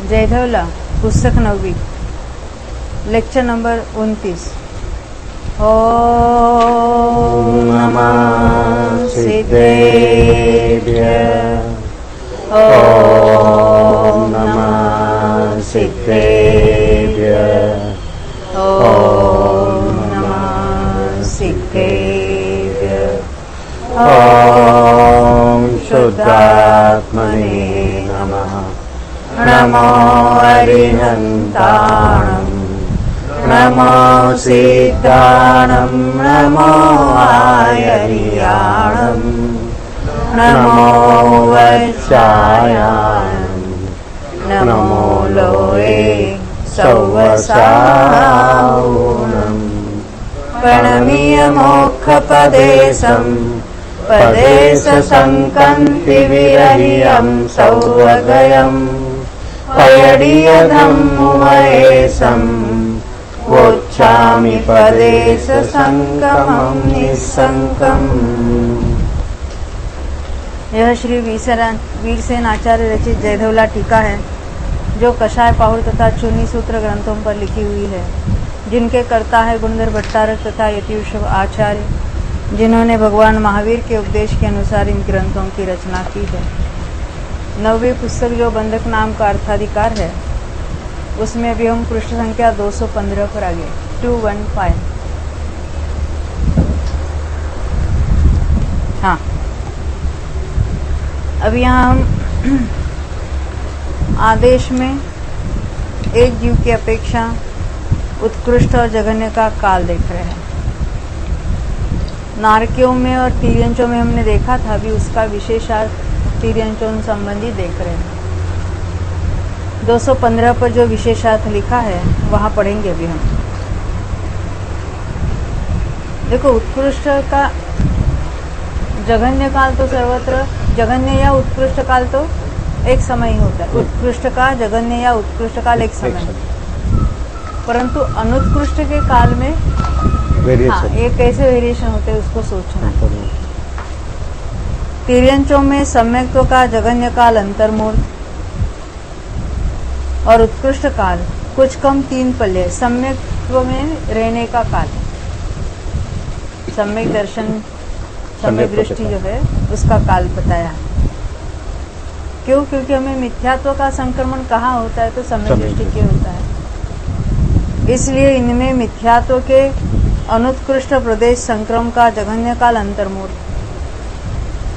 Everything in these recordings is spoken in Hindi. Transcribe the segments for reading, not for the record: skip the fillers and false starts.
जयधवला पुस्तक 9वी लेक्चर नंबर 29। ओम नमः सिद्धेभ्यः। ओम नमः सिद्धेभ्यः। ओम नमः सिद्धेभ्यः। ओम शुद्धात्मने नमः। नमो अरिहन्ताणं नमो सिद्धाणं नमो आयर्याणं नमो वत्सायानं नमो लोये सौवसाऊनं प्रणमीय मोक्षपदेशं पदेश संकन्ति विरहियं सौवगयम् पयडीयधम्मुवयेशं वोच्छामि पदेश संगमं निस्संगम्। यह श्री वीरसेन आचार्य रचित जयधवला टीका है, जो कषाय पाहुर तथा चूनी सूत्र ग्रंथों पर लिखी हुई है, जिनके कर्ता है गुणधर भट्टारक तथा यतिवृषभ आचार्य, जिन्होंने भगवान महावीर के उपदेश के अनुसार इन ग्रंथों की रचना की है। 9वीं पुस्तक जो बंधक नाम का अर्थाधिकार है, उसमें अभी हम पृष्ठ संख्या 215 पर आ गए। 215। हाँ, अभी यहाँ हम आदेश में एक जीव की अपेक्षा उत्कृष्ट और जघन्य का काल देख रहे हैं। नारकियों में और तिर्यंचों में हमने देखा था, अभी उसका विशेषार्थ तिर्यंचों संबंधी देख रहे हैं। 215 पर जो विशेषार्थ लिखा है वहां पढ़ेंगे अभी हम। देखो, उत्कृष्ट का जघन्य काल तो सर्वत्र, जघन्य या उत्कृष्ट काल तो एक समय ही होता है। उत्कृष्ट का जघन्य या उत्कृष्ट काल एक समय, परंतु अनुत्कृष्ट के काल में ये कैसे वेरिएशन होते हैं उसको सोचना। तिर्यंचों में सम्यक्त्व का जघन्य काल अंतर्मूर्त और उत्कृष्ट काल कुछ कम 3 पल्ले सम्यक्त्व में रहने का काल, सम्यक दर्शन, सम्यक दृष्टि जो है उसका काल बताया। क्यों? क्योंकि हमें मिथ्यात्व का संक्रमण कहाँ होता है तो सम्यक दृष्टि के होता है। इसलिए इनमें मिथ्यात्व के अनुत्कृष्ट प्रदेश संक्रम का जघन्य काल अंतर्मूर्त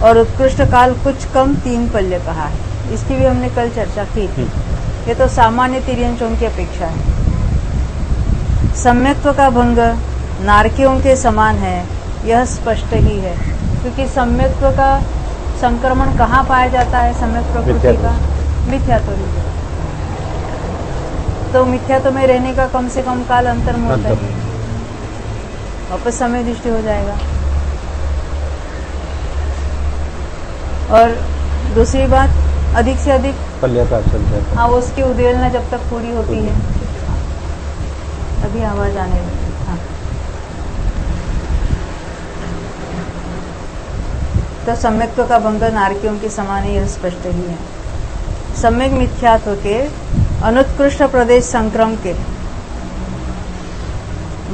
और उत्कृष्ट काल कुछ कम 3 पल्ले कहा है। इसकी भी हमने कल चर्चा की थी। ये तो सामान्य तिर्यंचों की अपेक्षा है। सम्यक्त्व का भंग नारकियों के समान है, यह स्पष्ट ही है, क्योंकि सम्यक्त्व का संक्रमण कहाँ पाया जाता है? सम्यक प्रकृति का मिथ्यात्व। तो मिथ्यात्व में रहने का कम से कम काल अंतर्मूर्त है, वापस समय दृष्टि हो जाएगा। और दूसरी बात, अधिक से अधिक हाँ, उसकी उद्वेलना जब तक पूरी होती है। अभी आवाज आने लगी। हाँ, तो सम्यक्त्व का भंग नारकियों के समान यह स्पष्ट ही है। सम्यक मिथ्यात्व के अनुत्कृष्ट प्रदेश संक्रम के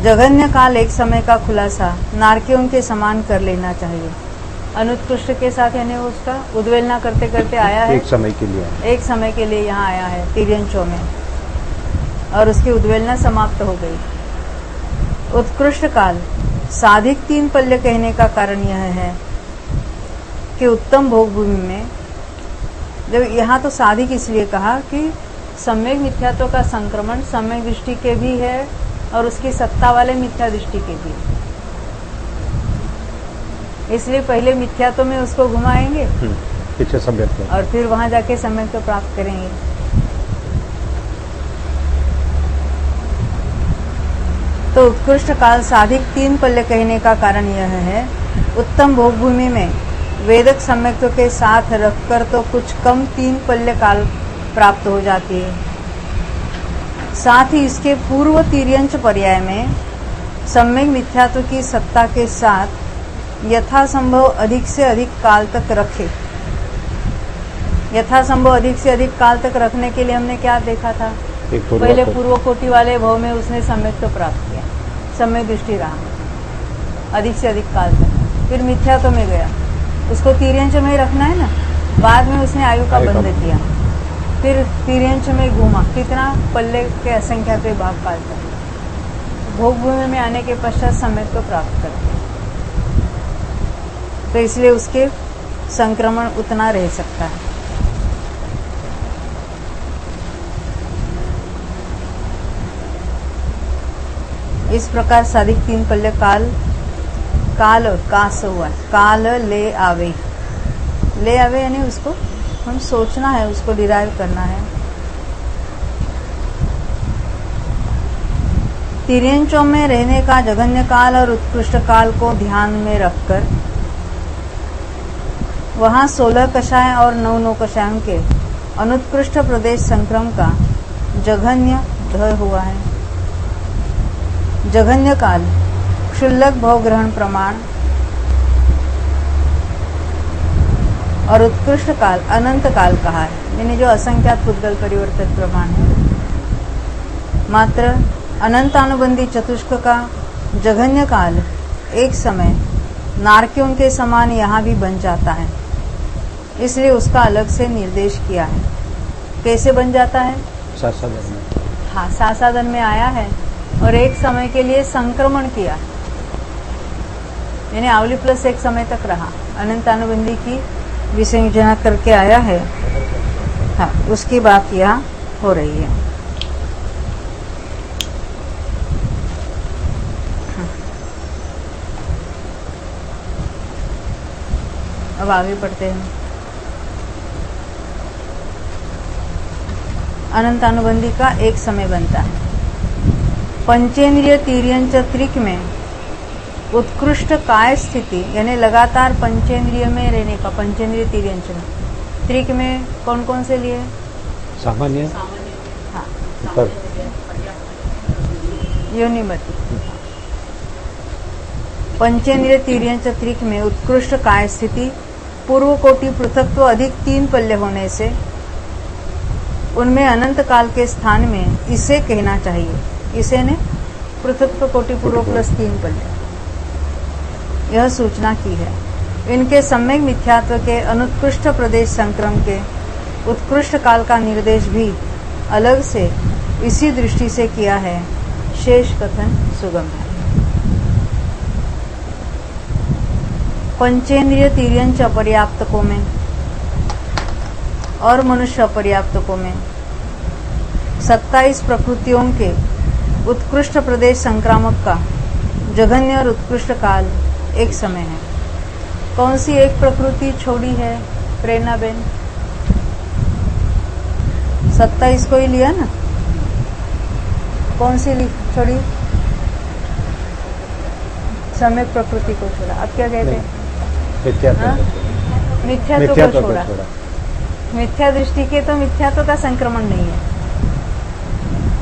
जघन्य काल एक समय का खुलासा नारकियों के समान कर लेना चाहिए। अनुत्कृष्ट के साथ यानी वो उसका उद्वेलना करते करते आया है, एक समय के लिए यहाँ आया है तिर्यंचों में, और उसकी उद्वेलना समाप्त हो गई। उत्कृष्ट काल साधिक 3 पल्ले कहने का कारण यह है कि उत्तम भोग भूमि में, जब यहाँ तो साधिक इसलिए कहा कि सम्यक मिथ्यात्व का संक्रमण सम्यक दृष्टि के भी है और उसकी सत्ता वाले मिथ्या दृष्टि के भी, इसलिए पहले मिथ्यात्व में उसको घुमाएंगे, पीछे सम्यक्त्व, और फिर वहां जाके सम्यक्त्व प्राप्त करेंगे। तो उत्कृष्ट काल साधिक 3 पल्ले कहने का कारण यह है, उत्तम भोग भूमि में वेदक सम्यक्त्व के साथ रखकर तो कुछ कम 3 पल्ले काल प्राप्त हो जाती है। साथ ही इसके पूर्व तिर्यंच पर्याय में सम्यक मिथ्यात्व की सत्ता के साथ यथासंभव अधिक से अधिक काल तक रखे। यथासंभव अधिक से अधिक काल तक रखने के लिए हमने क्या देखा था? पहले पूर्व कोटि वाले भाव में उसने सम्यक्त्व प्राप्त किया, सम्यक दृष्टि रहा अधिक से अधिक काल तक। फिर मिथ्यात्व में गया, उसको तिर्यंच में ही रखना है ना। बाद में उसने आयु का बंध किया, फिर तिर्यंच में घूमा कितना? पल्ले के असंख्यात भाग काल तक। भोग भूमि में आने के पश्चात सम्यक्त्व प्राप्त करते, तो इसलिए उसके संक्रमण उतना रह सकता है। इस प्रकार साधिक तीन पल्ले काल कास हुआ, काल ले आवे यानी उसको हम सोचना है, उसको डिराइव करना है। तिर्यंचों में रहने का जघन्य काल और उत्कृष्ट काल को ध्यान में रखकर वहां 16 कषाय और 9 कषायों के अनुत्कृष्ट प्रदेश संक्रम का जघन्य ध हुआ है। जघन्य काल क्षुल्लक भव ग्रहण प्रमाण और उत्कृष्ट काल अनंत काल कहा है, यानी जो असंख्यात पुद्गल परिवर्तित प्रमाण है। मात्र अनंतानुबंधी चतुष्क का जघन्य काल एक समय नारकियों के समान यहाँ भी बन जाता है, इसलिए उसका अलग से निर्देश किया है। कैसे बन जाता है? सासादन में। हाँ, सासादन में आया है और एक समय के लिए संक्रमण किया, यानी आवली प्लस एक समय तक रहा, अनंतानुबंधी की विसंयोजना करके आया है। हाँ, उसकी बात यहाँ हो रही है। अब आगे पढ़ते हैं। अनंतानुबंधी का एक समय बनता है। पंचेंद्रिय तिर्यंच त्रिक में उत्कृष्ट काय स्थिति, यानी लगातार पंचेंद्रिय में रहने का, पंचेंद्रिय तिर्यंच में। त्रिक में कौन कौन से लिए? सामान्य, हाँ, योनिमति। पंचेंद्रिय तिर्यंच त्रिक में उत्कृष्ट काय स्थिति, पूर्व कोटि पृथक्त्व अधिक 3 पल्ले होने से उनमें अनंत काल के स्थान में इसे कहना चाहिए। इसे ने पृथक्त्व कोटि पूर्व प्लस 3 पल्ले, यह सूचना की है। इनके सम्यक मिथ्यात्व के अनुत्कृष्ट प्रदेश संक्रम के उत्कृष्ट काल का निर्देश भी अलग से इसी दृष्टि से किया है। शेष कथन सुगम है। पंचेंद्रिय तिर्यंच अपर्याप्तकों में और मनुष्य अपर्याप्तकों में 27 प्रकृतियों के उत्कृष्ट प्रदेश संक्रामक का जघन्य और उत्कृष्ट काल एक समय है। कौन सी एक प्रकृति छोड़ी है प्रेरणा बेन? 27 को ही लिया ना? कौन सी छोड़ी? सम्यक प्रकृति को छोड़ा। अब क्या कहते हैं? मिथ्यात्व को छोड़ा। मिथ्या दृष्टि के तो मिथ्यात्व का संक्रमण नहीं है,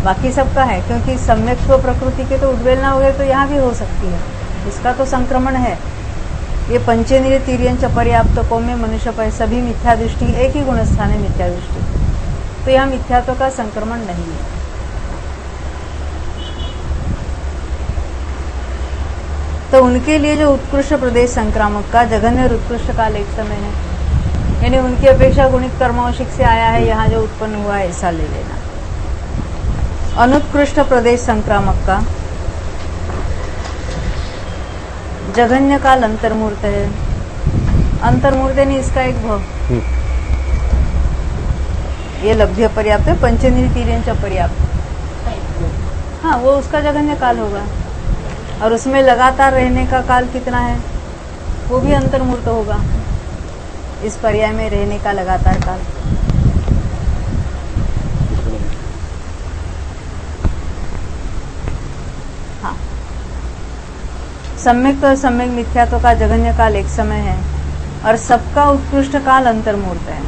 बाकी सबका है, क्योंकि सम्यक्त्व प्रकृति के तो उद्वेलना हो गए तो यहाँ भी हो सकती है, इसका तो संक्रमण है। ये पंचेंद्रिय तिर्यंच अपर्याप्तकों में मनुष्य पर सभी मिथ्या दृष्टि, एक ही गुणस्थान है मिथ्या दृष्टि, तो यहाँ मिथ्यात्व का संक्रमण नहीं है। तो उनके लिए जो उत्कृष्ट प्रदेश संक्रामक का जघन्य और उत्कृष्ट काल एक समय है, यानी उनकी अपेक्षा गुणित कर्मावशिक से आया है, यहाँ जो उत्पन्न हुआ है ऐसा ले लेना। अनुत्कृष्ट प्रदेश संक्रामक का जघन्य काल अंतर्मूर्त है। अंतर्मूर्त यानी इसका एक भाव, ये लब्ध्य पर्याप्त है, पंचेंद्रिय तिर्यंच अपर्याप्त। हाँ, वो उसका जघन्य काल होगा, और उसमें लगातार रहने का काल कितना है? वो भी अंतर्मूर्त होगा। इस पर्याय में रहने का लगातार काल हाँ, सम्यक और सम्यक मिथ्यात्व का जघन्य काल एक समय है और सबका उत्कृष्ट काल अंतर्मूर्त है।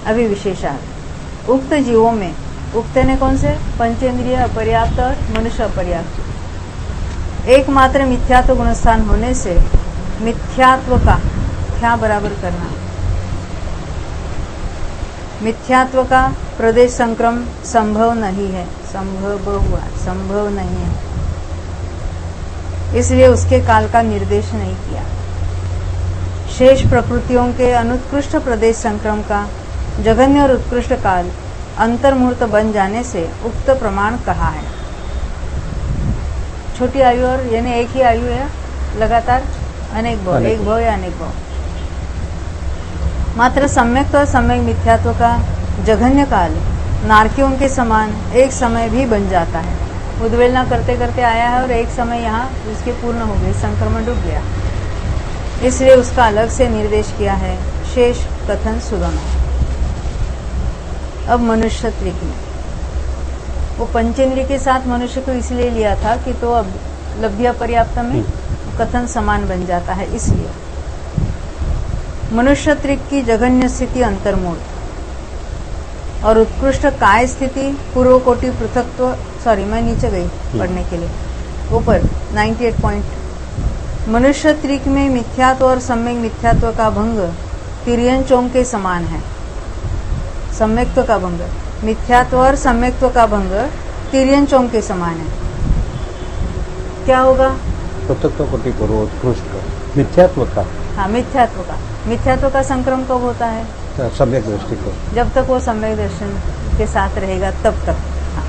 अभी विशेषार्थ उक्त जीवों में, उक्त ने कौन से? पंचेंद्रिय अपर्याप्त और मनुष्य अपर्याप्त। एकमात्र मिथ्यात्व गुणस्थान होने से मिथ्यात्व का क्या बराबर करना, मिथ्यात्व का प्रदेश संक्रम संभव नहीं है, संभव नहीं है, इसलिए उसके काल का निर्देश नहीं किया। शेष प्रकृतियों के अनुत्कृष्ट प्रदेश संक्रम का जघन्य और उत्कृष्ट काल अंतर्मुहूर्त बन जाने से उक्त प्रमाण कहा है। छोटी आयु और यानी एक ही आयु है, लगातार अनेक भाव, एक भाव या अनेक भाव। मात्र सम्यक और सम्यक मिथ्यात्व का जघन्य काल नारकियों के समान एक समय भी बन जाता है। उद्वेलना करते करते आया है और एक समय यहाँ उसके पूर्ण हो गई, संक्रमण रुक गया, इसलिए उसका अलग से निर्देश किया है। शेष कथन सुगम है। अब मनुष्य त्रिक में वो पंचेंद्रिय के साथ मनुष्य को इसलिए लिया था कि तो अब लभ्य पर्याप्त में कथन समान बन जाता है, इसलिए मनुष्य त्रिक की जघन्य स्थिति अंतर्मूर्त और उत्कृष्ट काय स्थिति पूर्व कोटि पृथकत्व। सॉरी, मैं नीचे गई पढ़ने के लिए, ऊपर 98 पॉइंट। मनुष्य त्रिक में मिथ्यात्व और सम्यक मिथ्यात्व का भंग तिर्यन चोंग के समान है। सम्यक्त्व का भंग, मिथ्यात्व और सम्यक्त्व का भंग तिर्यन चोंग के समान है। क्या होगा? पृथकत्व कोटि पूर्व उत्कृष्ट मिथ्यात्व का। हाँ, मिथ्यात्व का संक्रम कब होता है? सम्यक दृष्टि को, जब तक वो सम्यक दर्शन के साथ रहेगा तब तक। हाँ।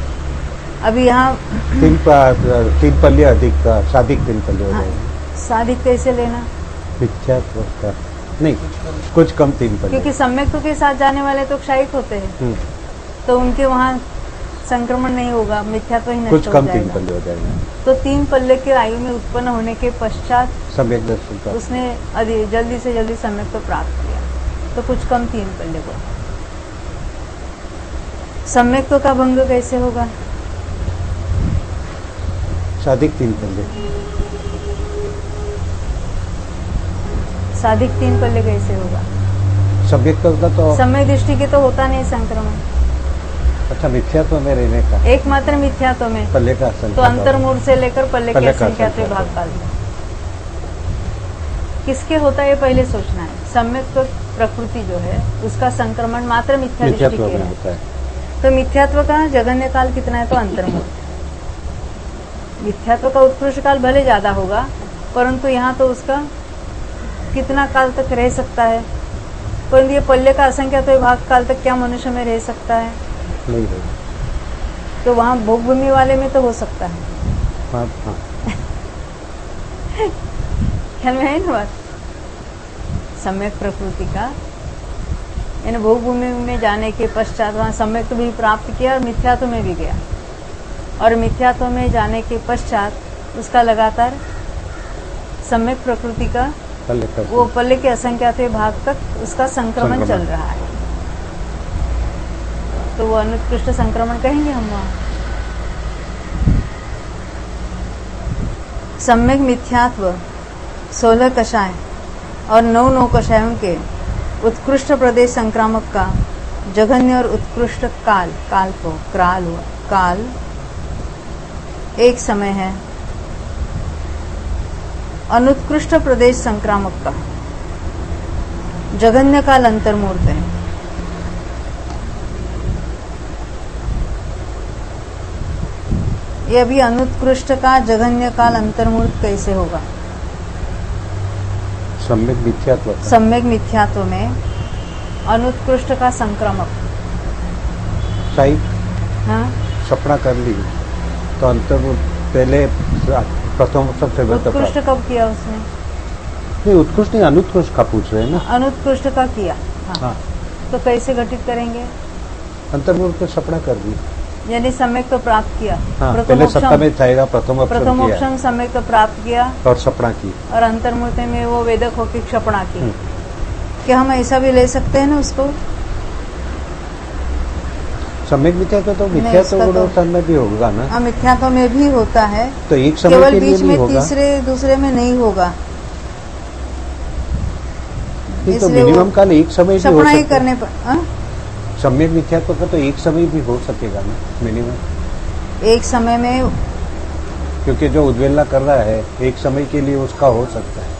अभी यहाँ तीन पल्ले अधिक साधिक 3 पल्ले हो जाएगा। साधिक कैसे लेना? मिथ्यात्व का नहीं, कुछ कम 3 पल्ले, क्योंकि सम्यक्त्व के साथ जाने वाले तो क्षयिक होते हैं, तो उनके वहाँ संक्रमण नहीं होगा, मिथ्यात्व ही नष्ट हो जाएगा। कुछ कम 3 पल्ले हो जाएगा। तो 3 पल्ले के आयु में उत्पन्न होने के पश्चात सम्यक दर्शन उसने जल्दी से जल्दी सम्यक्त्व प्राप्त किया, तो कुछ कम 3 पल्ले को। सम्यक्त्व का भंग कैसे होगा? साधिक 3 पल्ले। साधिक 3 पल्ले कैसे होगा? सम्यक्त्व का तो सम्यक दृष्टि के तो होता नहीं संक्रमण। अच्छा, मिथ्यात्व में रहने का, एकमात्र मिथ्यात्व में पल्ले का तो अंतर्मूर्त से लेकर पल्ले के असंख्यात्व भाग काल में किसके होता है, ये पहले सोचना है। सम्यक्त्व प्रकृति जो है उसका संक्रमण मात्र मिथ्या दृष्टि के होता है। तो मिथ्यात्व का जघन्य काल कितना है? तो अंतर्मूर्त। मिथ्यात्व का उत्कृष्ट काल भले ज्यादा होगा, परंतु यहाँ तो उसका कितना काल तक रह सकता है? परंतु ये पल्ले का असंख्यात्व भाग काल तक क्या मनुष्य में रह सकता है? नहीं रहे। तो वहाँ भोगभूमि वाले में तो हो सकता है। हाँ। ख्याल में है ना बात? सम्यक प्रकृति का यानी भोगभूमि में जाने के पश्चात वहाँ सम्यक भी प्राप्त किया और मिथ्यात्व में भी गया, और मिथ्यात्व में जाने के पश्चात उसका लगातार सम्यक प्रकृति का वो पल्ले के असंख्यात भाग तक उसका संक्रमण चल रहा है, तो वो अनुत्कृष्ट संक्रमण कहेंगे हम वहाँ। सम्यक मिथ्यात्व 16 कषाय और 9 कषायों के उत्कृष्ट प्रदेश संक्रामक का जघन्य और उत्कृष्ट काल एक समय है। अनुत्कृष्ट प्रदेश संक्रामक का जघन्य काल अंतर्मूर्त है। ये अभी अनुत्कृष्ट का जघन्य काल अंतर्मूर्त कैसे होगा? सम्यक मिथ्यात्व में अनुत्कृष्ट का संक्रमक। सही। हाँ, सपना कर ली तो अंतर्मूर्त पहले प्रथम सबसे उत्कृष्ट कब किया उसने? नहीं, उत्कृष्ट नहीं, अनुत्कृष्ट का पूछ रहे हैं ना। अनुत्कृष्ट का किया। हाँ। तो कैसे घटित करेंगे? अंतर्मूर्त पे सपना कर दी, यानी सम्यक तो प्राप्त किया। हाँ, पहले सत्ता में जाएगा, प्रथमोक्षम सम्यक तो प्राप्त किया और सपना की, और अंतर्मूर्त में वो वेदक होकर क्षपणा की। क्या हम ऐसा भी ले सकते हैं ना उसको? सम्यक मिथ्यात्व तो मिथ्यात्व में भी होगा ना। हाँ, मिथ्यात्व में भी होता है, तो एक समय केवल के लिए बीच में तीसरे दूसरे में नहीं होगा। तो मिनिमम काल एक समय भी हो ही करने पर सम्यक मिथ्यात्व का तो एक समय भी हो सकेगा ना, मिनिमम एक समय में, क्योंकि जो उद्वेलना कर रहा है एक समय के लिए उसका हो सकता है।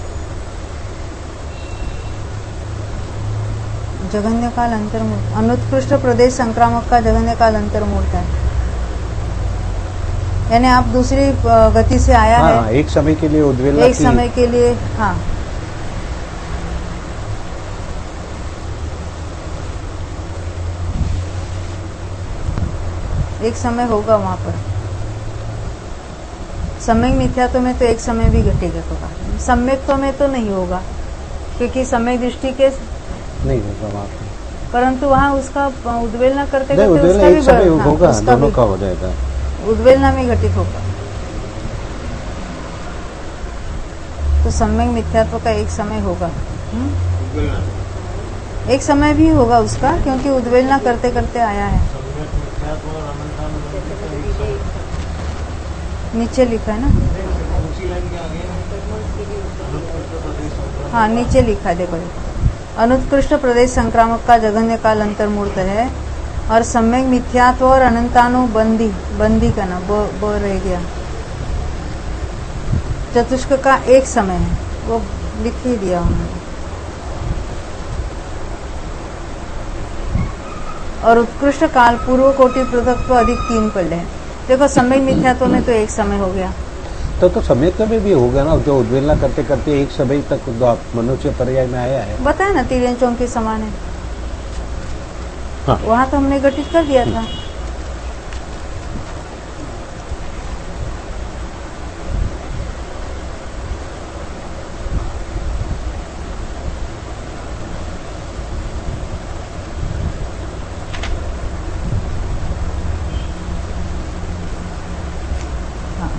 जघन्य काल अंतर्मूर्त, अनुत्कृष्ट प्रदेश संक्रामक का जघन्य काल अंतर्मूर्त है। यानी आप दूसरी गति से आया हाँ, है एक समय के लिए उद्वेलना एक समय के लिए। हाँ, एक समय होगा वहां पर। सम्यक मिथ्यात्व में तो एक समय भी घटेगा होगा, सम्यक्त्व में तो नहीं होगा क्योंकि सम्यक दृष्टि के नहीं होगा वहाँ पे। परंतु वहाँ उसका उद्वेलना करते नहीं, करते उद्वेलना उसका एक भी समय हाँ, होगा, उसका दोनों भी का हो जाएगा। उद्वेलना में घटित होगा। तो सम्यक मिथ्यात्व का एक समय होगा। एक समय भी होगा उसका क्योंकि उद्वेलना करते करते आया है। नीचे लिखा है ना, हाँ नीचे लिखा है, देखो अनुत्कृष्ट प्रदेश संक्रामक का जघन्य काल अंतर्मूर्त है और सम्यक मिथ्यात्व और अनंतानुबंधी, बंदी का ना ब रह गया, चतुष्क का एक समय है, वो लिख ही दिया उन्होंने। और उत्कृष्ट काल पूर्व कोटि पृथक्त्व अधिक 3 पल्ले है। देखो सम्यक मिथ्यात्व में तो एक समय हो गया, तो सम्यक्त्व में भी होगा ना, जो उद्वेलना करते करते एक समय तक मनुष्य पर्याय में आया है। बताया ना तिर्यंचों के समान है। हाँ। वहां तो हमने घटित कर दिया था।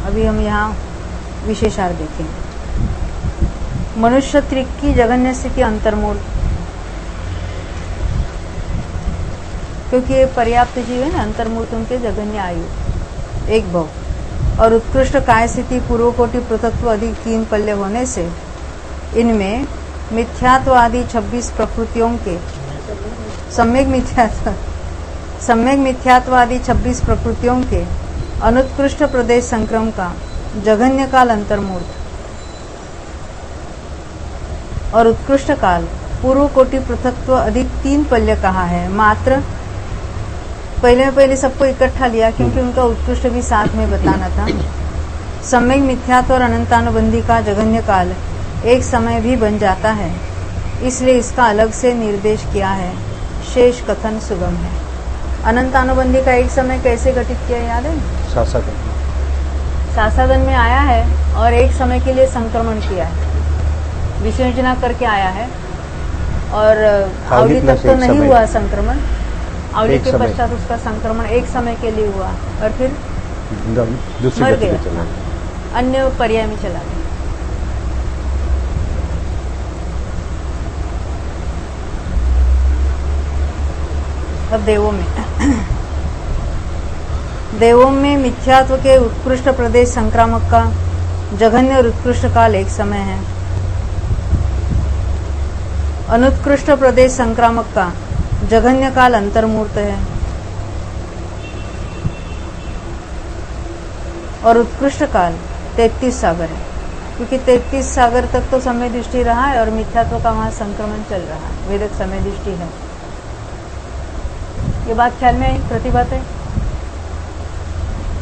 अभी हम यहाँ विशेषार्थ देखेंगे। मनुष्य त्रिक की जघन्य स्थिति अंतर्मूल, क्योंकि ये पर्याप्त जीव है ना, अंतर्मूर्त उनके जघन्य आयु एक भव और उत्कृष्ट काय स्थिति पूर्व कोटि पृथक्त्व अधिक 3 पल्ले होने से इनमें मिथ्यात्व आदि 26 प्रकृतियों के सम्यक मिथ्यात्व आदि 26 प्रकृतियों के अनुत्कृष्ट प्रदेश संक्रम का जघन्य काल अंतर्मूर्त और उत्कृष्ट काल पूर्व कोटि पृथक्त्व अधिक 3 पल्य कहा है। मात्र पहले सबको इकट्ठा लिया क्योंकि उनका उत्कृष्ट भी साथ में बताना था। सम्यक मिथ्यात्व और अनंतानुबंधी का जघन्य काल एक समय भी बन जाता है, इसलिए इसका अलग से निर्देश किया है। शेष कथन सुगम है। अनंतानुबंधी का एक समय कैसे घटित किया याद है? शासादन में आया है और एक समय के लिए संक्रमण किया है, विसर्जना करके आया है और आवली तक तो नहीं हुआ संक्रमण, आवली के पश्चात उसका संक्रमण एक समय के लिए हुआ और फिर मर गया, अन्य पर्याय में चला गया। अब देवों में मिथ्यात्व के उत्कृष्ट प्रदेश संक्रामक का जघन्य और उत्कृष्ट काल एक समय है। अनुत्कृष्ट प्रदेश संक्रामक का जघन्य काल अंतर्मूर्त है और उत्कृष्ट काल 33 सागर है, क्योंकि 33 सागर तक तो समय दृष्टि रहा है और मिथ्यात्व का वहां संक्रमण चल रहा है, वेदक समय दृष्टि है। ये बात ख्याल में आई? प्रतिभात है।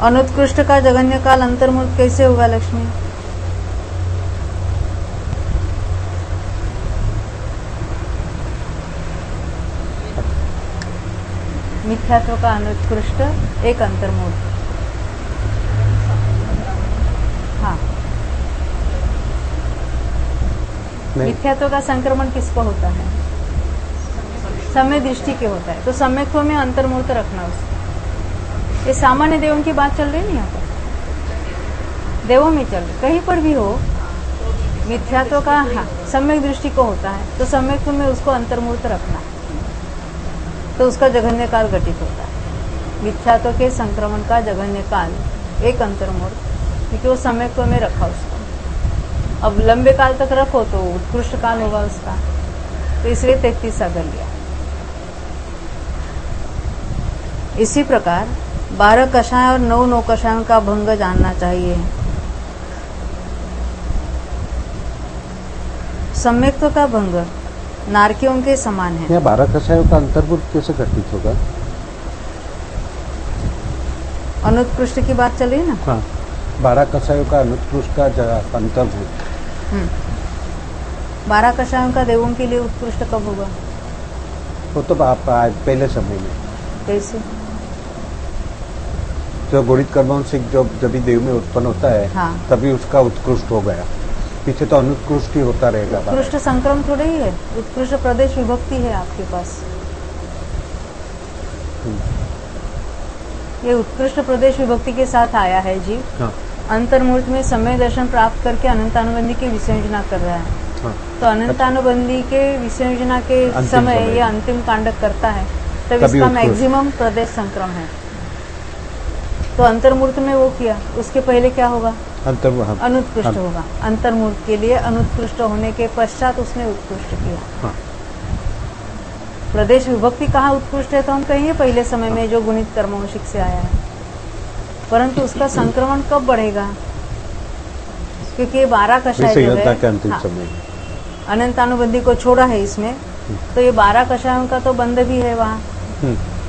अनुत्कृष्ट का जघन्य काल अंतर्मूर्त कैसे होगा लक्ष्मी? मिथ्यात्व का अनुत्कृष्ट एक अंतर्मूर्त। हाँ, मिथ्यात्व का संक्रमण किसको होता है? समय दृष्टि के होता है, तो सम्यक्त्व में अंतर्मूर्त रखना उसको। ये सामान्य देवों की बात चल रही है, यहाँ पर देवों में चल रही, कहीं पर भी हो मिथ्यात्व का हाँ, सम्यक दृष्टि को होता है, तो सम्यक्त्व में उसको अंतर्मूर्त रखना, तो उसका जघन्य काल घटित होता है। मिथ्यात्व के संक्रमण का जघन्य काल एक अंतर्मूर्त, क्योंकि वो सम्यक्त्व में रखा उसको। अब लंबे काल तक रखो तो उत्कृष्ट काल होगा उसका, तो इसलिए 33 सागर लिया। इसी प्रकार 12 कषाय और 9 नौकषायों का भंग जानना चाहिए। सम्यक्त्व का भंग नारकियों के समान है। यहाँ 12 कषायों का अंतर्भूत कैसे घटित होगा? अनुत्कृष्ट की बात चल रही है ना? हाँ, 12 कषायों का अनुत्कृष्ट का अंतर्भूत। 12 कषायों का देवों के लिए उत्कृष्ट कब होगा? वो तो आप पहले समय में कैसे? जो गुणित कर्मवंशिक जब भी देव में उत्पन्न होता है, हाँ। तभी उसका उत्कृष्ट हो गया। पीछे तो अनुत्कृष्ट ही होता रहेगा। उत्कृष्ट संक्रम थोड़ा ही है, उत्कृष्ट प्रदेश विभक्ति है आपके पास। ये उत्कृष्ट प्रदेश विभक्ति के साथ आया है जीव। हाँ। अंतर्मूर्त में समय दर्शन प्राप्त करके अनंतानुबंधी की विसंयोजना कर रहा है। हाँ। तो अनंतानुबंधी के विसंयोजना के समय ये अंतिम कांडक करता है, तब इसका मैक्सिमम प्रदेश संक्रम है। तो अंतर्मूर्त में वो किया, उसके पहले क्या होगा? अनुत्कृष्ट होगा। अंतर्मूर्त के लिए अनुत्कृष्ट होने के पश्चात उसने उत्कृष्ट किया। हाँ। प्रदेश विभक्ति कहाँ उत्कृष्ट है तो हम कहेंगे पहले समय में जो गुणित कर्मवंशिक से आया है, परंतु उसका संक्रमण कब बढ़ेगा? क्योंकि ये 12 कषाय जो है, अनंतानुबंधी को छोड़ा है इसमें, तो ये 12 कषायों का तो बंध भी है वहाँ।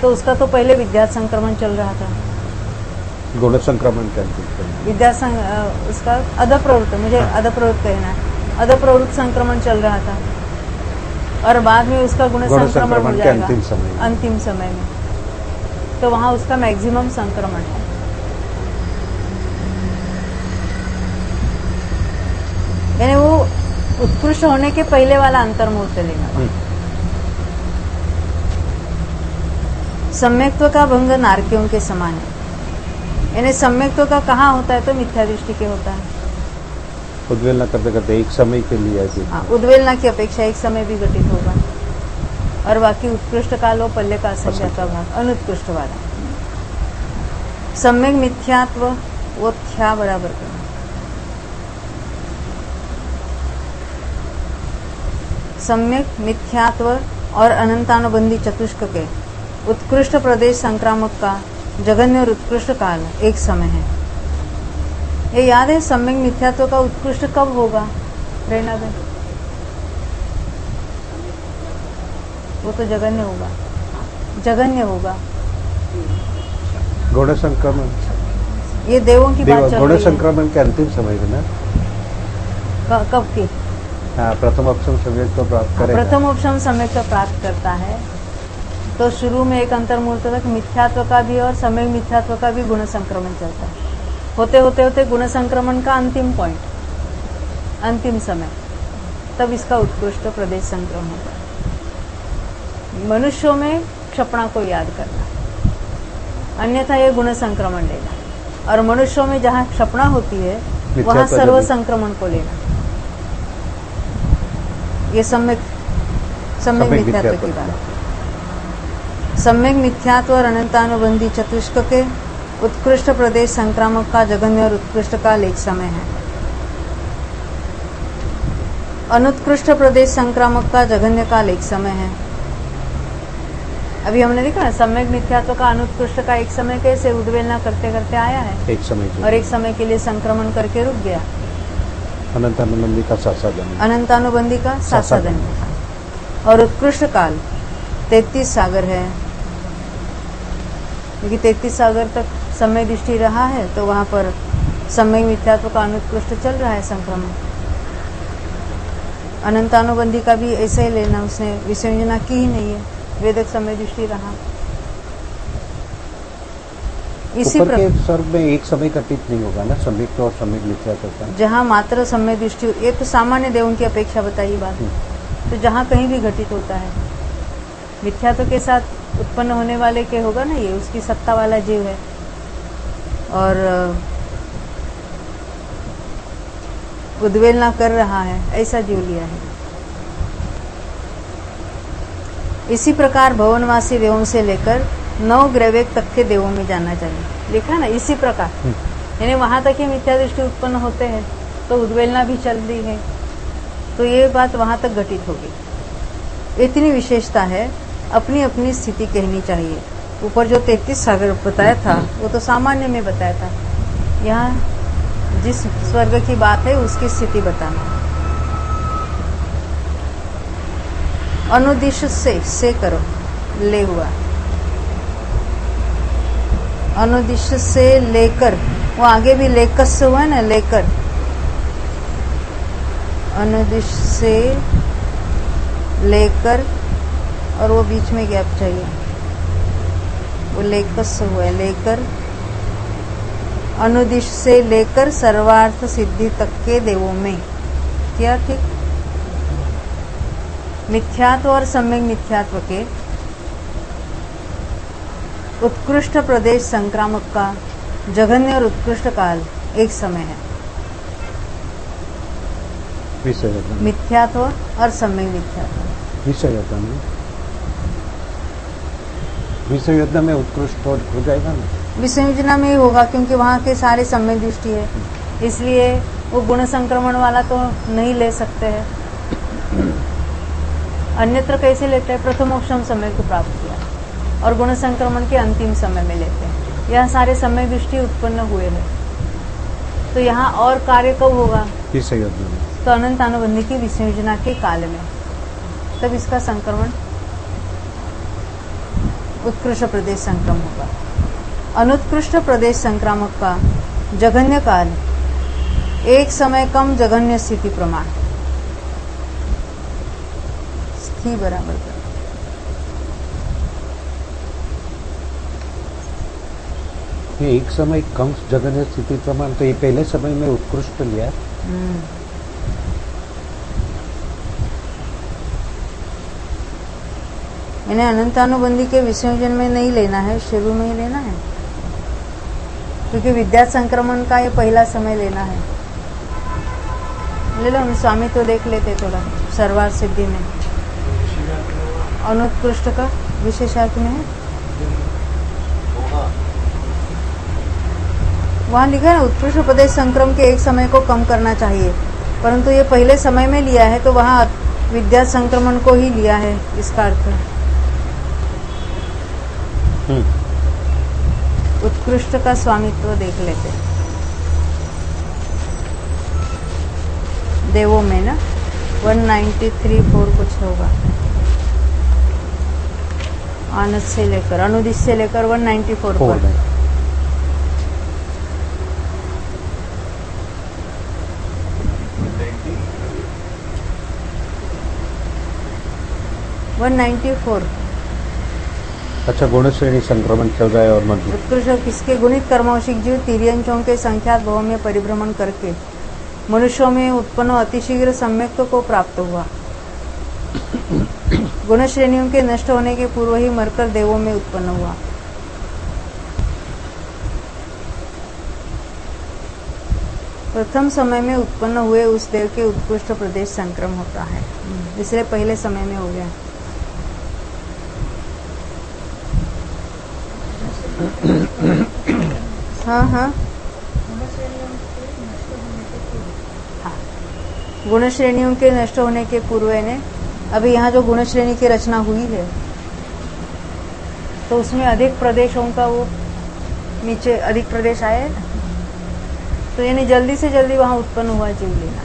तो उसका तो पहले विद्या संक्रमण चल रहा था। गुण संक्रमण विद्या उसका अधप्रवृत्त, मुझे अधप्रवृत्त कहना है, अधप्रवृत्त संक्रमण चल रहा था, और बाद में उसका गुण संक्रमण हो जाएगा अंतिम समय में। तो वहाँ उसका मैक्सिमम संक्रमण है। यानी वो उत्कृष्ट होने के पहले वाला अंतर्मूर्त लेना। सम्यक्त्व का भंग नारकियों के समान है। यानी सम्यक्त्व का कहाँ होता है तो मिथ्या दृष्टि के होता है। उद्वेलना करते करते एक समय के लिए उद्वेलना की अपेक्षा एक समय भी घटित होगा, और बाकी उत्कृष्ट काल वो पल्ले का संज्ञा का भाग अनुत्कृष्ट वाला। सम्यक मिथ्यात्व वो थ्या बराबर करना। सम्यक मिथ्यात्व और अनंतानुबंधी चतुष्क के उत्कृष्ट प्रदेश संक्रामक का जघन्य और उत्कृष्ट काल एक समय है। ये याद है? सम्यक मिथ्यात्व का उत्कृष्ट कब होगा रेना बेन? वो तो जघन्य होगा, जघन्य होगा। गुण संक्रमण, ये देवों की बात चल रही है। गुण संक्रमण के अंतिम समय में ना, कब की? प्रथम उपशम सम्यक तो प्राप्त करेगा। प्रथम उपशम सम्यक तो प्राप्त करता है, तो शुरू में एक अंतर्मूर्त तक मिथ्यात्व का भी और सम्यक मिथ्यात्व का भी गुण संक्रमण चलता है। होते होते होते गुण संक्रमण का अंतिम पॉइंट, अंतिम समय, तब इसका उत्कृष्ट प्रदेश संक्रमण होगा। मनुष्यों में क्षपणा को याद करना, अन्यथा ये गुण संक्रमण लेना, और मनुष्यों में जहाँ क्षपणा होती है वहाँ सर्व संक्रमण को लेना। ये सम्यक मिथ्यात्व की बात। सम्यक मिथ्यात्व और अनंतानुबंधी चतुष्क के उत्कृष्ट प्रदेश संक्रामक का जघन्य और उत्कृष्ट काल एक समय है। अनुत्कृष्ट प्रदेश संक्रामक का जघन्य काल एक समय है। अभी हमने देखा ना, सम्यक मिथ्यात्व का अनुत्कृष्ट का एक समय कैसे उद्वेलना करते करते आया है, एक समय और एक समय के लिए संक्रमण करके रुक गया। अनंतानुबंधी का अनंतानुबंधी का सासादन, और उत्कृष्ट काल 33 सागर है, क्योंकि 33 सागर तक समय दृष्टि रहा है, तो वहां पर सम्यक मिथ्यात्व का अनुत्कृष्ट चल रहा है संक्रमण। अनंतानुबंधी का भी ऐसे ही लेना, उसने विसंयोजना की ही नहीं है, वेदक समय दृष्टि रहा। इसी प्रकार सर्व में एक समय घटित नहीं होगा ना, सम्यक और सम्यक मिथ्यात्व का। जहाँ मात्र समय दृष्टि, ये तो सामान्य देवों की अपेक्षा बताइए बात। तो जहाँ कहीं भी घटित होता है, मिथ्यात्व के साथ उत्पन्न होने वाले के होगा ना, ये उसकी सत्ता वाला जीव है, और उद्वेलना कर रहा है, ऐसा जीव लिया है। इसी प्रकार भवनवासी देवों से लेकर 9 ग्रैवेक तक के देवों में जाना चाहिए। लिखा ना, इसी प्रकार, यानी वहां तक ही मिथ्या दृष्टि उत्पन्न होते हैं, तो उद्वेलना भी चल रही है, तो ये बात वहां तक घटित होगी। इतनी विशेषता है, अपनी अपनी स्थिति कहनी चाहिए। ऊपर जो 33 सागर बताया था वो तो सामान्य में बताया था, यहाँ जिस स्वर्ग की बात है उसकी स्थिति बताना। अनुदिश से करो, ले हुआ, अनुदिश से लेकर, वो आगे भी लेकर से हुआ है ना, लेकर, अनुदिश से लेकर, और वो बीच में गैप चाहिए, वो लेकर से हुआ है, लेकर, अनुदिश से लेकर सर्वार्थ सिद्धि तक के देवों में, क्या ठीक? मिथ्यात्व और सम्यक मिथ्यात्व के उत्कृष्ट प्रदेश संक्रामक का जघन्य और उत्कृष्ट काल एक समय है। मिथ्यात्व और सम्यक मिथ्यात्व, विषयोजना में उत्कृष्ट हो जाएगा ना, विषयोजना में ही होगा, क्योंकि वहाँ के सारे सम्यक दृष्टि है, इसलिए वो गुण संक्रमण वाला तो नहीं ले सकते हैं। अन्यत्र कैसे लेते हैं? प्रथमोक्षम समय को प्राप्त किया और गुण संक्रमण के अंतिम समय में लेते हैं। यह सारे समय दृष्टि उत्पन्न हुए हैं, तो यहाँ और कार्य कब होगा? विषयोजना में, तो अनंत अनुबंधी की विसंयोजना के काल में, तब इसका संक्रमण उत्कृष्ट प्रदेश संक्रम होगा। अनुत्कृष्ट प्रदेश संक्रामक का जघन्य काल एक समय कम जघन्य स्थिति प्रमाण, स्थिति बराबर कर, ये एक समय कम जघन्य स्थिति प्रमाण, तो ये पहले समय में उत्कृष्ट लिया। इन्हें अनंतानुबंधी के विसंयोजन में नहीं लेना है, शुरू में ही लेना है, क्योंकि विद्या संक्रमण का ये पहला समय लेना है। ले लो, हम स्वामी तो देख लेते थोड़ा सर्वार्थ सिद्धि में, अनुत्कृष्ट का विशेषार्थ में है, वहां लिखा है ना, उत्कृष्ट प्रदेश संक्रम के एक समय को कम करना चाहिए, परंतु ये पहले समय में लिया है, तो वहां विद्या संक्रमण को ही लिया है, इसका अर्थ उत्कृष्ट का स्वामित्व देख लेते देवों में ना, 193.4 कुछ होगा, आनंद से लेकर, अनुदिश से लेकर 194 पर। अच्छा, गुण श्रेणी संक्रमण चल रहा है और मध्य उत्कृष्ट किसके गुणित कर्मौषिक जीव तिर्यंचों के संख्यात भवों में परिभ्रमण करके मनुष्यों में उत्पन्न अतिशीघ्र सम्यक्त्व को प्राप्त हुआ। गुण श्रेणियों के नष्ट होने के पूर्व ही मरकर देवों में उत्पन्न हुआ। प्रथम समय में उत्पन्न हुए उस देव के उत्कृष्ट प्रदेश संक्रम होता है, इसलिए पहले समय में हो गया। हाँ हाँ, गुण श्रेणियों के नष्ट होने के पूर्व ने, अभी यहाँ जो गुण श्रेणी की रचना हुई है, तो उसमें अधिक प्रदेशों का वो नीचे अधिक प्रदेश आए ना, तो यानी जल्दी से जल्दी वहाँ उत्पन्न हुआ जीव लेना,